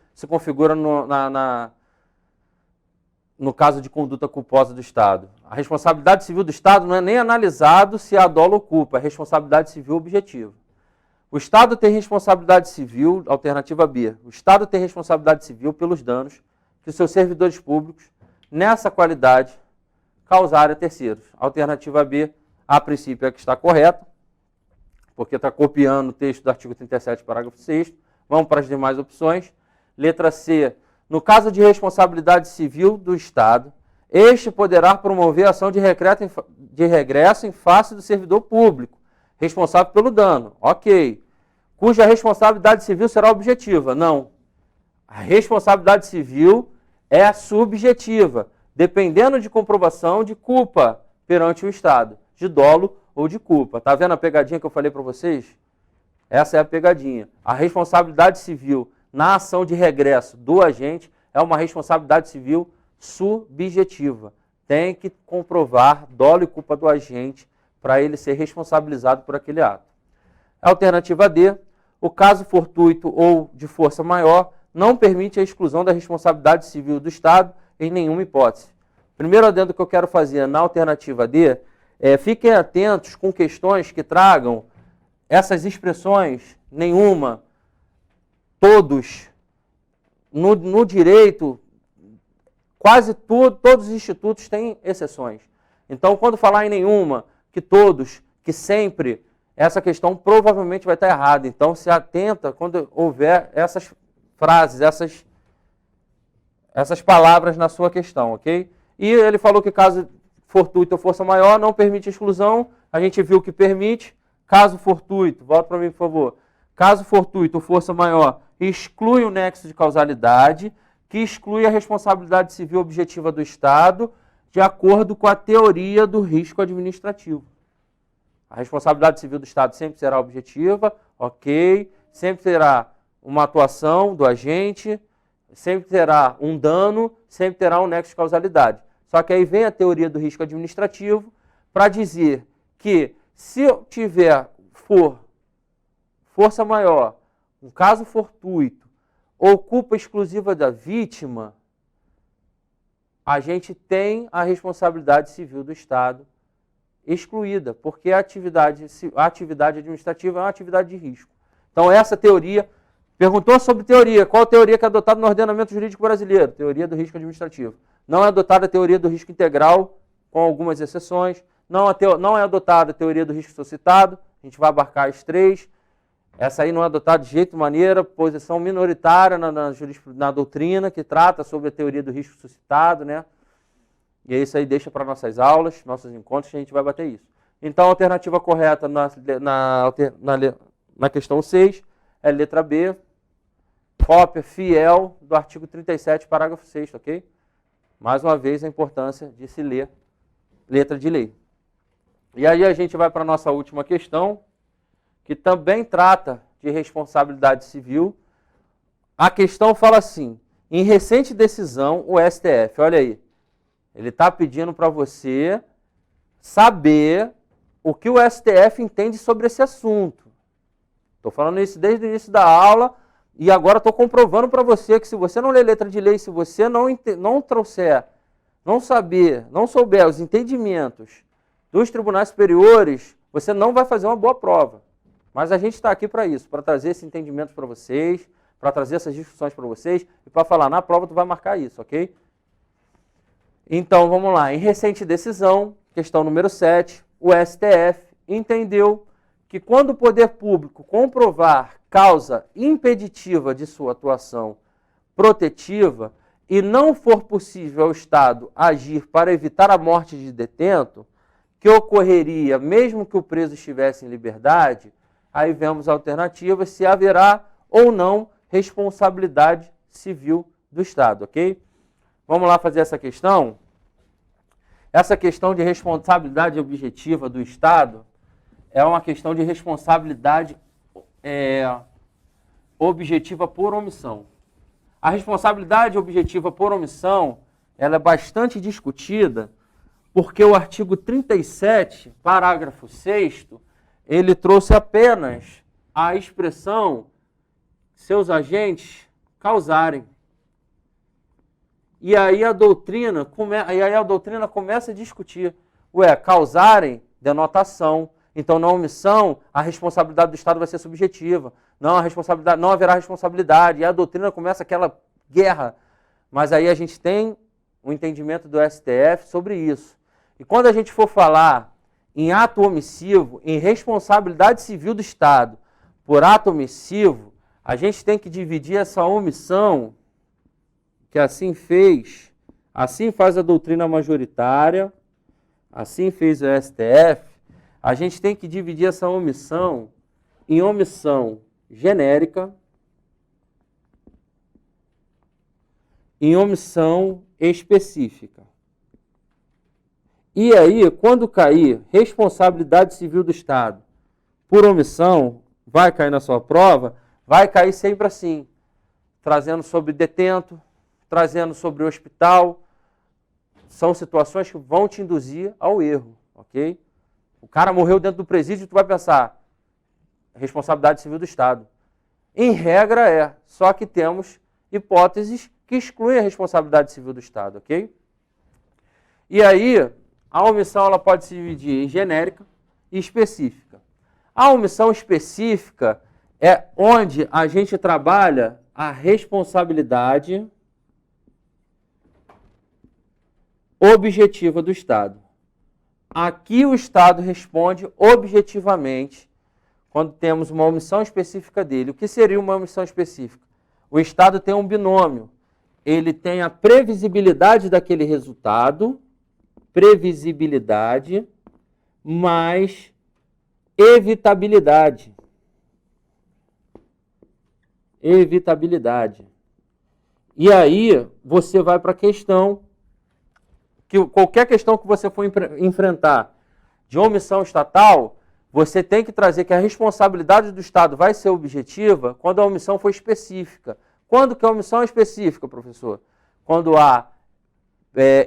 no caso de conduta culposa do Estado. A responsabilidade civil do Estado não é nem analisado se há dolo ou culpa, é responsabilidade civil objetiva. O Estado tem responsabilidade civil, alternativa B, o Estado tem responsabilidade civil pelos danos que os seus servidores públicos, nessa qualidade, causarem a terceiros. Alternativa B, a princípio, é que está correta, porque está copiando o texto do artigo 37, parágrafo 6º. Vamos para as demais opções. Letra C. No caso de responsabilidade civil do Estado, este poderá promover ação de regresso em face do servidor público, responsável pelo dano. Ok. Cuja responsabilidade civil será objetiva. Não. A responsabilidade civil é subjetiva, dependendo de comprovação de culpa perante o Estado, de dolo ou de culpa. Tá vendo a pegadinha que eu falei para vocês? Essa é a pegadinha. A responsabilidade civil na ação de regresso do agente é uma responsabilidade civil subjetiva. Tem que comprovar dolo e culpa do agente para ele ser responsabilizado por aquele ato. Alternativa D, o caso fortuito ou de força maior não permite a exclusão da responsabilidade civil do Estado em nenhuma hipótese. Primeiro adendo que eu quero fazer na alternativa D fiquem atentos com questões que tragam essas expressões, nenhuma, todos, no direito, quase todos os institutos têm exceções. Então, quando falar em nenhuma, que todos, que sempre, essa questão provavelmente vai estar errada. Então, se atenta quando houver essas frases, essas palavras na sua questão, ok? E ele falou que caso fortuito ou força maior não permite exclusão, a gente viu que permite. Caso fortuito, volta para mim, por favor. Caso fortuito ou força maior exclui o nexo de causalidade, que exclui a responsabilidade civil objetiva do Estado, de acordo com a teoria do risco administrativo. A responsabilidade civil do Estado sempre será objetiva, ok, sempre terá uma atuação do agente, sempre terá um dano, sempre terá um nexo de causalidade. Só que aí vem a teoria do risco administrativo para dizer que se eu for força maior, um caso fortuito ou culpa exclusiva da vítima, a gente tem a responsabilidade civil do Estado excluída, porque a atividade administrativa é uma atividade de risco. Então essa teoria, perguntou sobre teoria, qual a teoria que é adotada no ordenamento jurídico brasileiro? Teoria do risco administrativo. Não é adotada a teoria do risco integral, com algumas exceções, não é adotada a teoria do risco suscitado, a gente vai abarcar as três. Essa aí não é adotada de jeito maneira, posição minoritária na doutrina, que trata sobre a teoria do risco suscitado, né? E isso aí deixa para nossas aulas, nossos encontros, que a gente vai bater isso. Então, a alternativa correta na questão 6 é letra B, cópia fiel do artigo 37, parágrafo 6º, ok? Mais uma vez, a importância de se ler letra de lei. E aí a gente vai para a nossa última questão, que também trata de responsabilidade civil. A questão fala assim, em recente decisão, o STF, olha aí, ele está pedindo para você saber o que o STF entende sobre esse assunto. Estou falando isso desde o início da aula e agora estou comprovando para você que se você não ler letra de lei, se você não souber os entendimentos dos tribunais superiores, você não vai fazer uma boa prova. Mas a gente está aqui para isso, para trazer esse entendimento para vocês, para trazer essas discussões para vocês e para falar, na prova tu vai marcar isso, ok? Então, vamos lá. Em recente decisão, questão número 7, o STF entendeu que quando o poder público comprovar causa impeditiva de sua atuação protetiva e não for possível ao Estado agir para evitar a morte de detento, que ocorreria mesmo que o preso estivesse em liberdade, aí vemos alternativas se haverá ou não responsabilidade civil do Estado, ok? Vamos lá fazer essa questão? Essa questão de responsabilidade objetiva do Estado é uma questão de responsabilidade objetiva por omissão. A responsabilidade objetiva por omissão, ela é bastante discutida, porque o artigo 37, parágrafo 6º, ele trouxe apenas a expressão seus agentes causarem. E aí a doutrina começa a discutir. Causarem denota ação. Então, na omissão, a responsabilidade do Estado vai ser subjetiva. Não haverá responsabilidade. E a doutrina começa aquela guerra. Mas aí a gente tem o entendimento do STF sobre isso. E quando a gente for falar em ato omissivo, em responsabilidade civil do Estado por ato omissivo, a gente tem que dividir essa omissão, que assim faz a doutrina majoritária, assim fez o STF, a gente tem que dividir essa omissão em omissão genérica, em omissão específica. E aí, quando cair responsabilidade civil do Estado por omissão, vai cair na sua prova, vai cair sempre assim, trazendo sobre detento, trazendo sobre o hospital. São situações que vão te induzir ao erro, ok? O cara morreu dentro do presídio, tu vai pensar, responsabilidade civil do Estado. Em regra é, só que temos hipóteses que excluem a responsabilidade civil do Estado, ok? E aí, a omissão ela pode se dividir em genérica e específica. A omissão específica é onde a gente trabalha a responsabilidade objetiva do Estado. Aqui o Estado responde objetivamente quando temos uma omissão específica dele. O que seria uma omissão específica? O Estado tem um binômio. Ele tem a previsibilidade daquele resultado, previsibilidade, mais evitabilidade. Evitabilidade. E aí você vai para a questão, que qualquer questão que você for enfrentar de omissão estatal, você tem que trazer que a responsabilidade do Estado vai ser objetiva quando a omissão for específica. Quando que a omissão é específica, professor? Quando há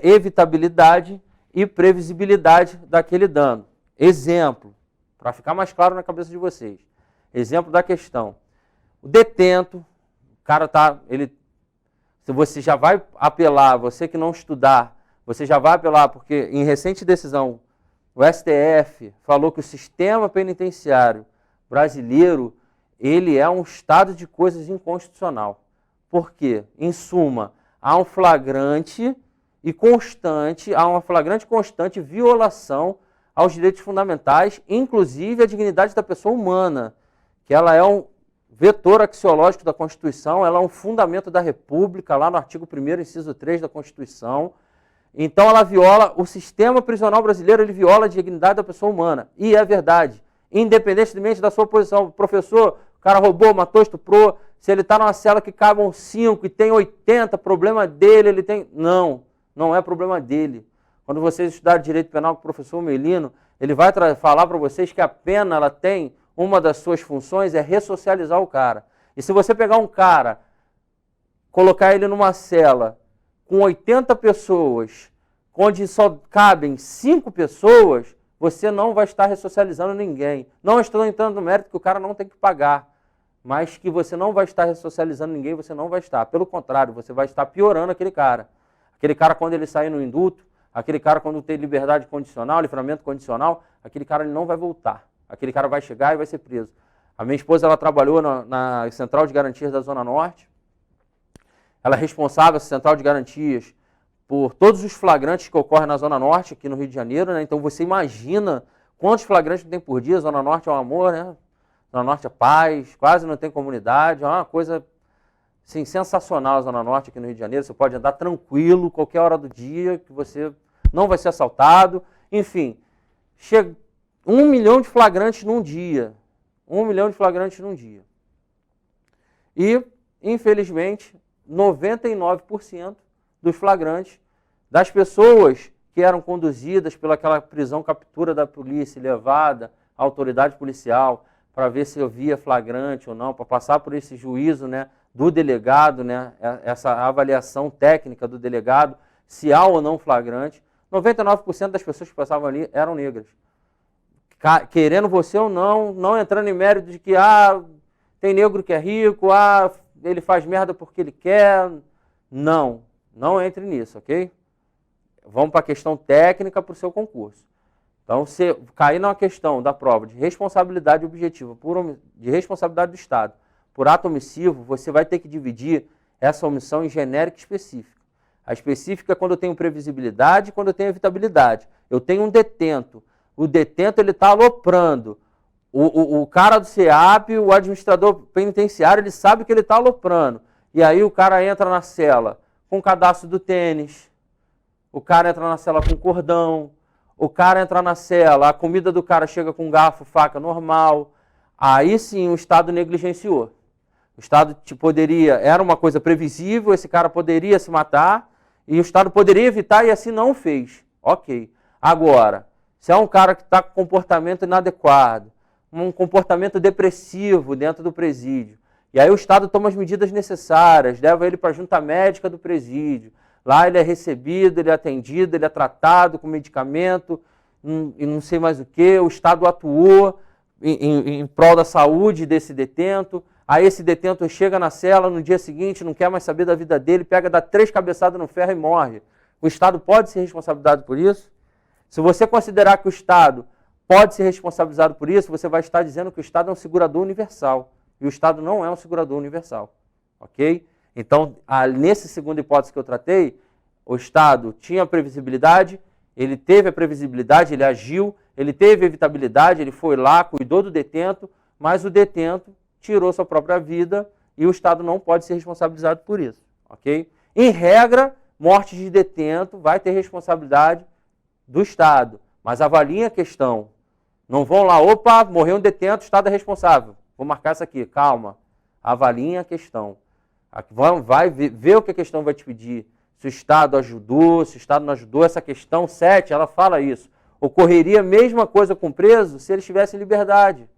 evitabilidade e previsibilidade daquele dano. Exemplo, para ficar mais claro na cabeça de vocês. Exemplo da questão. O detento, o cara se você já vai apelar, você que não estudar, você já vai apelar, porque em recente decisão, o STF falou que o sistema penitenciário brasileiro, ele é um estado de coisas inconstitucional. Por quê? Em suma, há uma flagrante constante violação aos direitos fundamentais, inclusive a dignidade da pessoa humana, que ela é um vetor axiológico da Constituição, ela é um fundamento da República, lá no artigo 1º, inciso 3 da Constituição. Então ela viola, o sistema prisional brasileiro, ele viola a dignidade da pessoa humana. E é verdade, independentemente da sua posição. Professor, o cara roubou, matou, estuprou, se ele está numa cela que cabam 5 e tem 80, problema dele, ele tem... Não é problema dele. Quando vocês estudarem direito penal com o professor Melino, ele vai falar para vocês que a pena, ela tem, uma das suas funções é ressocializar o cara. E se você pegar um cara, colocar ele numa cela com 80 pessoas, onde só cabem 5 pessoas, você não vai estar ressocializando ninguém. Não estou entrando no mérito que o cara não tem que pagar, mas que você não vai estar ressocializando ninguém, você não vai estar. Pelo contrário, você vai estar piorando aquele cara. Aquele cara, quando ele sair no indulto, aquele cara, quando tem liberdade condicional, livramento condicional, aquele cara ele não vai voltar. Aquele cara vai chegar e vai ser preso. A minha esposa, ela trabalhou na Central de Garantias da Zona Norte. Ela é responsável, essa Central de Garantias, por todos os flagrantes que ocorrem na Zona Norte, aqui no Rio de Janeiro, né? Então você imagina quantos flagrantes tem por dia. Zona Norte é um amor, né? Zona Norte é paz, quase não tem comunidade, é uma coisa assim, sensacional a Zona Norte aqui no Rio de Janeiro. Você pode andar tranquilo, qualquer hora do dia, que você não vai ser assaltado. Enfim, chega 1 milhão de flagrantes num dia. 1 milhão de flagrantes num dia. E, infelizmente, 99% dos flagrantes das pessoas que eram conduzidas pelaquela prisão captura da polícia, levada à autoridade policial para ver se havia flagrante ou não, para passar por esse juízo, né, do delegado, né, essa avaliação técnica do delegado, se há ou não flagrante. 99% das pessoas que passavam ali eram negras. Querendo você ou não, não entrando em mérito de que tem negro que é rico, ele faz merda porque ele quer. Não entre nisso, ok? Vamos para a questão técnica para o seu concurso. Então, se cair na questão da prova de responsabilidade objetiva, de responsabilidade do Estado, por ato omissivo, você vai ter que dividir essa omissão em genérica e específica. A específica é quando eu tenho previsibilidade e quando eu tenho evitabilidade. Eu tenho um detento. O detento está aloprando. O cara do SEAP, o administrador penitenciário, ele sabe que ele está aloprando. E aí o cara entra na cela com o cadastro do tênis, o cara entra na cela com cordão, o cara entra na cela, a comida do cara chega com garfo, faca normal. Aí sim o Estado negligenciou. O Estado era uma coisa previsível, esse cara poderia se matar, e o Estado poderia evitar e assim não fez. Ok. Agora, se é um cara que está com comportamento inadequado, um comportamento depressivo dentro do presídio. E aí o Estado toma as medidas necessárias, leva ele para a junta médica do presídio. Lá ele é recebido, ele é atendido, ele é tratado com medicamento e não sei mais o que. O Estado atuou em prol da saúde desse detento. Aí esse detento chega na cela no dia seguinte, não quer mais saber da vida dele, pega, dá 3 cabeçadas no ferro e morre. O Estado pode ser responsabilizado por isso? Se você considerar que o Estado pode ser responsabilizado por isso, você vai estar dizendo que o Estado é um segurador universal. E o Estado não é um segurador universal. Ok? Então, nessa segunda hipótese que eu tratei, o Estado tinha previsibilidade, ele teve a previsibilidade, ele agiu, ele teve evitabilidade, ele foi lá, cuidou do detento, mas o detento tirou sua própria vida e o Estado não pode ser responsabilizado por isso. Ok? Em regra, morte de detento vai ter responsabilidade do Estado, mas avaliem a questão. Não vão lá, opa, morreu um detento, o Estado é responsável. Vou marcar isso aqui, calma. Avaliem a questão. Vai ver o que a questão vai te pedir. Se o Estado ajudou, se o Estado não ajudou. Essa questão 7, ela fala isso. Ocorreria a mesma coisa com o preso se ele estivesse em liberdade.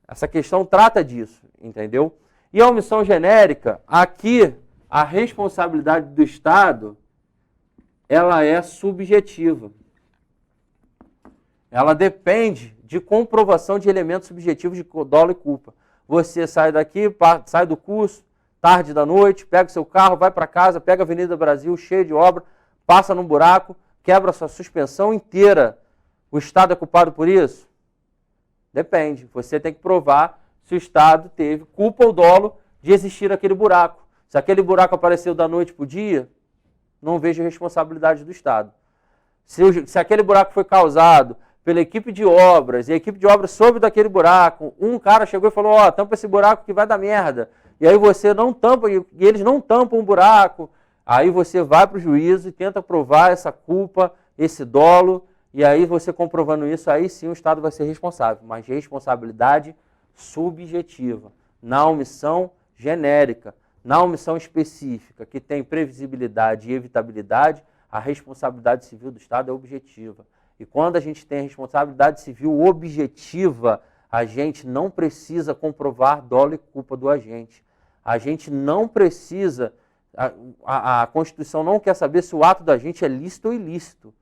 Essa questão trata disso, entendeu? E a omissão genérica, aqui a responsabilidade do Estado, ela é subjetiva. Ela depende de comprovação de elementos subjetivos de dolo e culpa. Você sai daqui, sai do curso, tarde da noite, pega o seu carro, vai para casa, pega a Avenida Brasil, cheia de obra, passa num buraco, quebra a sua suspensão inteira. O Estado é culpado por isso? Depende. Você tem que provar se o Estado teve culpa ou dolo de existir aquele buraco. Se aquele buraco apareceu da noite para o dia, não vejo responsabilidade do Estado. Se aquele buraco foi causado pela equipe de obras, e a equipe de obras soube daquele buraco, um cara chegou e falou, ó, tampa esse buraco que vai dar merda. E aí você não tampa, e eles não tampam o buraco. Aí você vai para o juízo e tenta provar essa culpa, esse dolo, e aí você comprovando isso, aí sim o Estado vai ser responsável. Mas responsabilidade subjetiva, na omissão genérica, na omissão específica, que tem previsibilidade e evitabilidade, a responsabilidade civil do Estado é objetiva. E quando a gente tem a responsabilidade civil objetiva, a gente não precisa comprovar dolo e culpa do agente. A gente não precisa, a Constituição não quer saber se o ato do agente é lícito ou ilícito.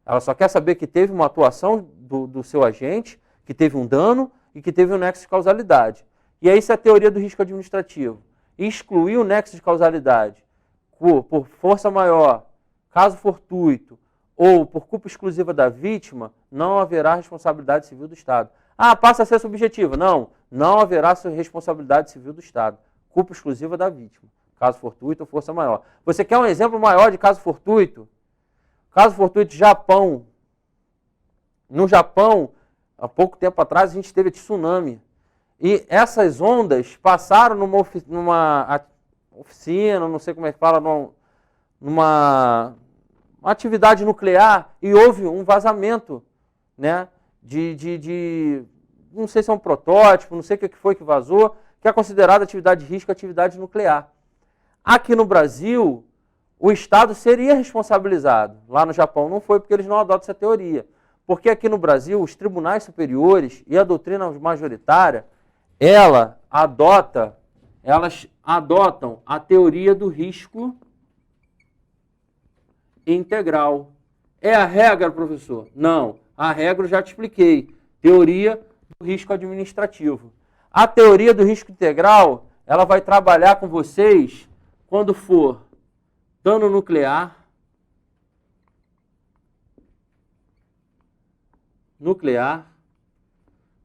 Ela só quer saber que teve uma atuação do seu agente, que teve um dano e que teve um nexo de causalidade. E aí, se a teoria do risco administrativo excluir o nexo de causalidade por força maior, caso fortuito, ou por culpa exclusiva da vítima, não haverá responsabilidade civil do Estado. Ah, passa a ser subjetiva. Não, não haverá responsabilidade civil do Estado. Culpa exclusiva da vítima. Caso fortuito ou força maior. Você quer um exemplo maior de caso fortuito? Caso fortuito, Japão. No Japão, há pouco tempo atrás, a gente teve tsunami. E essas ondas passaram numa oficina, não sei como é que fala, numa atividade nuclear, e houve um vazamento, né, não sei se é um protótipo, não sei o que foi que vazou, que é considerada atividade de risco, atividade nuclear. Aqui no Brasil, o Estado seria responsabilizado. Lá no Japão não foi, porque eles não adotam essa teoria. Porque aqui no Brasil, os tribunais superiores e a doutrina majoritária, elas adotam a teoria do risco integral. É a regra, professor? Não. A regra eu já te expliquei. Teoria do risco administrativo. A teoria do risco integral, ela vai trabalhar com vocês quando for dano nuclear,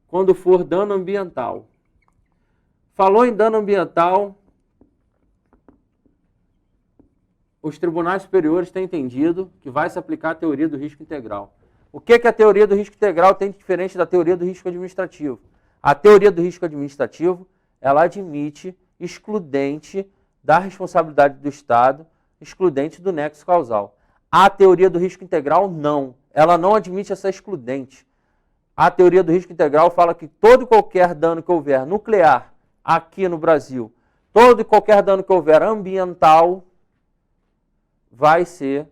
quando for dano ambiental. Falou em dano ambiental, os tribunais superiores têm entendido que vai se aplicar a teoria do risco integral. O que a teoria do risco integral tem de diferente da teoria do risco administrativo? A teoria do risco administrativo, ela admite excludente da responsabilidade do Estado, excludente do nexo causal. A teoria do risco integral, não. Ela não admite essa excludente. A teoria do risco integral fala que todo e qualquer dano que houver nuclear aqui no Brasil, todo e qualquer dano que houver ambiental, vai ser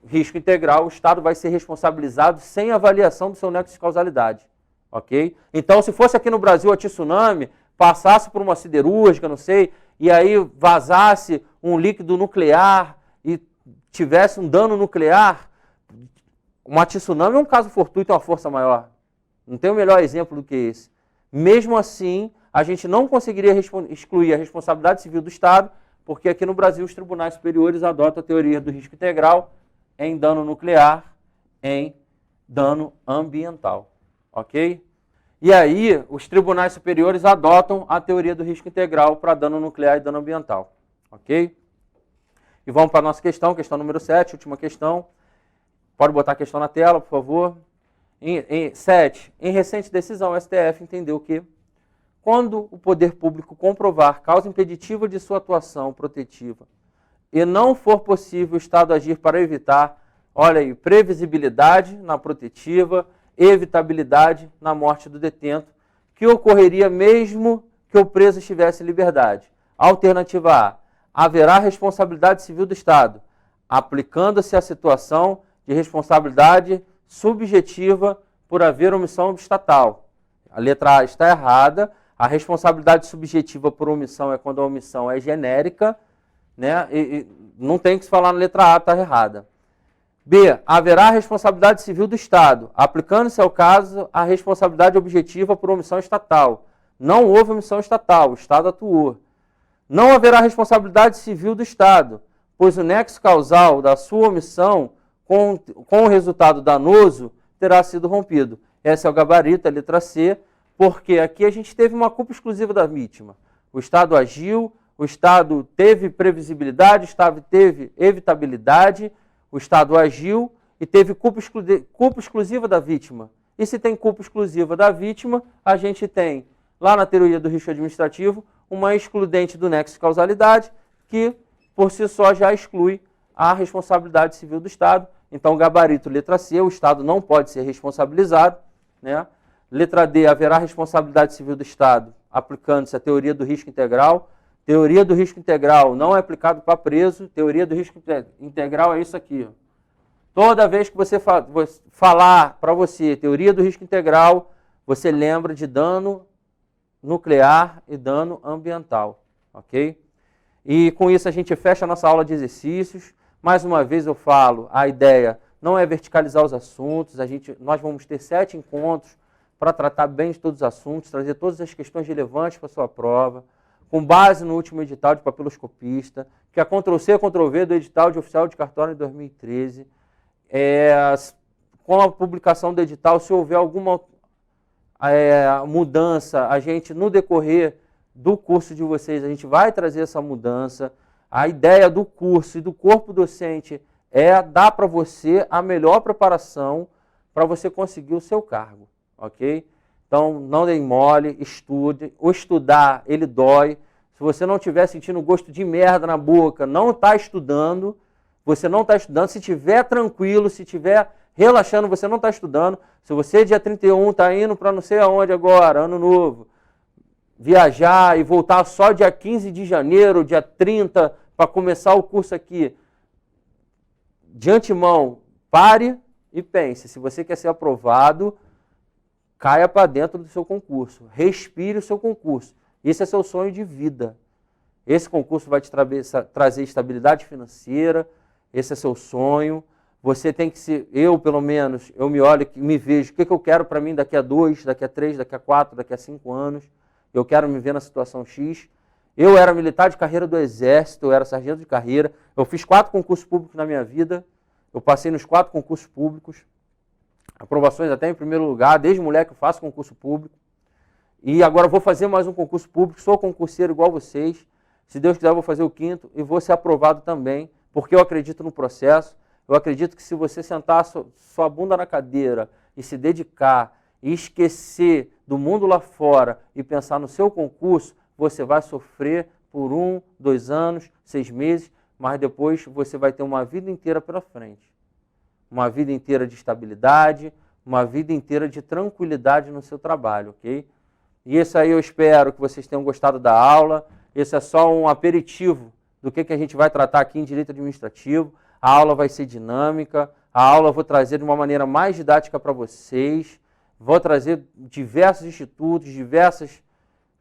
risco integral, o Estado vai ser responsabilizado sem avaliação do seu nexo de causalidade. ok? Então, se fosse aqui no Brasil a tsunami, passasse por uma siderúrgica, não sei, e aí vazasse um líquido nuclear e tivesse um dano nuclear, uma tsunami é um caso fortuito, é uma força maior. Não tem o melhor exemplo do que esse. Mesmo assim, a gente não conseguiria excluir a responsabilidade civil do Estado, porque aqui no Brasil os tribunais superiores adotam a teoria do risco integral em dano nuclear, em dano ambiental, ok? E aí, os tribunais superiores adotam a teoria do risco integral para dano nuclear e dano ambiental, ok? E vamos para a nossa questão número 7, última questão. Pode botar a questão na tela, por favor. 7. Em recente decisão, o STF entendeu que, quando o poder público comprovar causa impeditiva de sua atuação protetiva e não for possível o Estado agir para evitar, olha aí, previsibilidade na protetiva, evitabilidade na morte do detento, que ocorreria mesmo que o preso estivesse em liberdade. Alternativa A. Haverá responsabilidade civil do Estado, aplicando-se a situação de responsabilidade subjetiva por haver omissão estatal. A letra A está errada. A responsabilidade subjetiva por omissão é quando a omissão é genérica, né? E não tem que se falar na letra A, está errada. B. Haverá responsabilidade civil do Estado, aplicando-se ao caso a responsabilidade objetiva por omissão estatal. Não houve omissão estatal, o Estado atuou. Não haverá responsabilidade civil do Estado, pois o nexo causal da sua omissão com o resultado danoso terá sido rompido. Esse é o gabarito, a letra C, porque aqui a gente teve uma culpa exclusiva da vítima. O Estado agiu, o Estado teve previsibilidade, o Estado teve evitabilidade, o Estado agiu e teve culpa exclusiva da vítima. E se tem culpa exclusiva da vítima, a gente tem, lá na teoria do risco administrativo, uma excludente do nexo de causalidade, que por si só já exclui a responsabilidade civil do Estado. Então, gabarito, letra C, o Estado não pode ser responsabilizado, né? Letra D, haverá responsabilidade civil do Estado, aplicando-se a teoria do risco integral. Teoria do risco integral não é aplicado para preso. Teoria do risco integral é isso aqui. Ó. Toda vez que você falar para você teoria do risco integral, você lembra de dano nuclear e dano ambiental, ok? E com isso a gente fecha a nossa aula de exercícios. Mais uma vez eu falo, a ideia não é verticalizar os assuntos, nós vamos ter 7 encontros para tratar bem de todos os assuntos, trazer todas as questões relevantes para a sua prova, com base no último edital de papiloscopista, que é Ctrl+C, Ctrl+V do edital de oficial de cartório de 2013. Com a publicação do edital, se houver alguma mudança, a gente, no decorrer do curso de vocês, a gente vai trazer essa mudança. A ideia do curso e do corpo docente é dar para você a melhor preparação para você conseguir o seu cargo, ok? Então, não dê mole, estude. O estudar, ele dói. Se você não estiver sentindo gosto de merda na boca, não está estudando, você não está estudando. Se estiver tranquilo, se estiver relaxando, você não está estudando. Se você, dia 31, está indo para não sei aonde agora, ano novo, viajar e voltar só dia 15 de janeiro, dia 30, para começar o curso aqui, de antemão, pare e pense. Se você quer ser aprovado, caia para dentro do seu concurso. Respire o seu concurso. Esse é seu sonho de vida. Esse concurso vai te trazer estabilidade financeira. Esse é seu sonho. Você tem que ser, eu pelo menos, eu me olho e me vejo, o que eu quero para mim daqui a 2, daqui a 3, daqui a 4, daqui a 5 anos. Eu quero me ver na situação X. Eu era militar de carreira do Exército, eu era sargento de carreira. Eu fiz 4 concursos públicos na minha vida. Eu passei nos 4 concursos públicos. Aprovações até em primeiro lugar. Desde moleque eu faço concurso público. E agora vou fazer mais um concurso público. Sou concurseiro igual vocês. Se Deus quiser, eu vou fazer o 5º e vou ser aprovado também. Porque eu acredito no processo. Eu acredito que se você sentar sua bunda na cadeira e se dedicar e esquecer do mundo lá fora e pensar no seu concurso, você vai sofrer por 1, 2 anos, 6 meses, mas depois você vai ter uma vida inteira pela frente. Uma vida inteira de estabilidade, uma vida inteira de tranquilidade no seu trabalho, ok? E isso aí eu espero que vocês tenham gostado da aula. Esse é só um aperitivo do que a gente vai tratar aqui em Direito Administrativo. A aula vai ser dinâmica, a aula eu vou trazer de uma maneira mais didática para vocês. vou trazer diversos institutos, diversas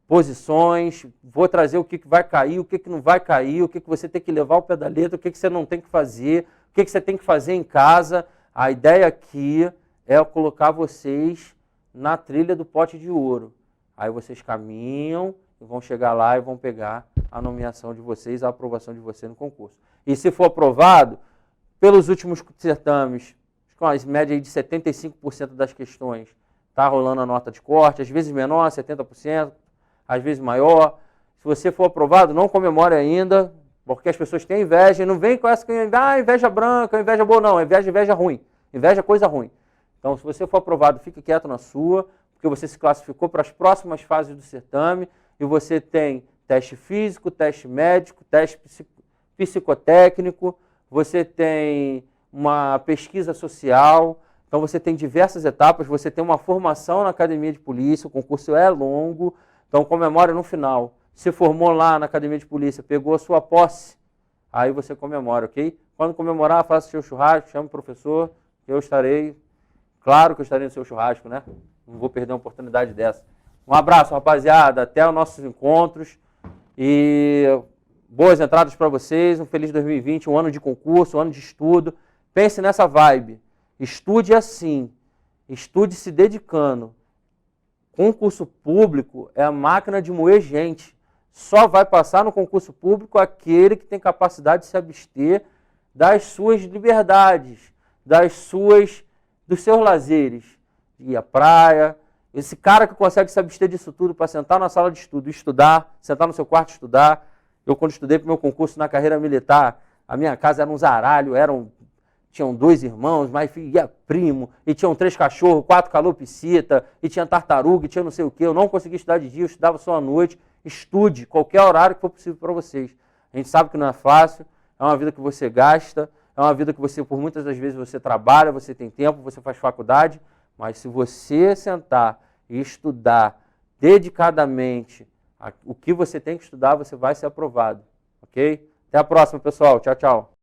posições, vou trazer o que vai cair, o que não vai cair, o que você tem que levar ao pé da letra, o que você não tem que fazer, o que você tem que fazer em casa. A ideia aqui é colocar vocês na trilha do pote de ouro. Aí vocês caminham e vão chegar lá e vão pegar a nomeação de vocês, a aprovação de vocês no concurso. E se for aprovado, pelos últimos certames, com as médias de 75% das questões, está rolando a nota de corte, às vezes menor, 70%, às vezes maior. Se você for aprovado, não comemore ainda, porque as pessoas têm inveja, e não vem com essa inveja branca, inveja boa, não, inveja ruim, inveja é coisa ruim. Então, se você for aprovado, fique quieto na sua, porque você se classificou para as próximas fases do certame, e você tem teste físico, teste médico, teste psicotécnico, você tem uma pesquisa social, então você tem diversas etapas, você tem uma formação na academia de polícia, o concurso é longo, então comemora no final. Se formou lá na academia de polícia, pegou a sua posse, aí você comemora, ok? Quando comemorar, faça o seu churrasco, chame o professor, eu estarei, claro que eu estarei no seu churrasco, né? Não vou perder uma oportunidade dessa. Um abraço, rapaziada, até os nossos encontros e boas entradas para vocês, um feliz 2020, um ano de concurso, um ano de estudo. Pense nessa vibe, estude assim, estude se dedicando. Concurso público é a máquina de moer gente. Só vai passar no concurso público aquele que tem capacidade de se abster das suas liberdades, dos seus lazeres. Ir à praia. Esse cara que consegue se abster disso tudo para sentar na sala de estudo e estudar, sentar no seu quarto e estudar. Eu, quando estudei para o meu concurso na carreira militar, a minha casa era um zaralho, tinham 2 irmãos, mais filho, ia primo, e tinham 3 cachorros, 4 calopsita, e tinha tartaruga, e tinha não sei o quê. Eu não conseguia estudar de dia, eu estudava só à noite. Estude qualquer horário que for possível para vocês. A gente sabe que não é fácil, é uma vida que você gasta, é uma vida que você, por muitas das vezes, você trabalha, você tem tempo, você faz faculdade, mas se você sentar e estudar dedicadamente o que você tem que estudar, você vai ser aprovado, ok? Até a próxima, pessoal. Tchau, tchau.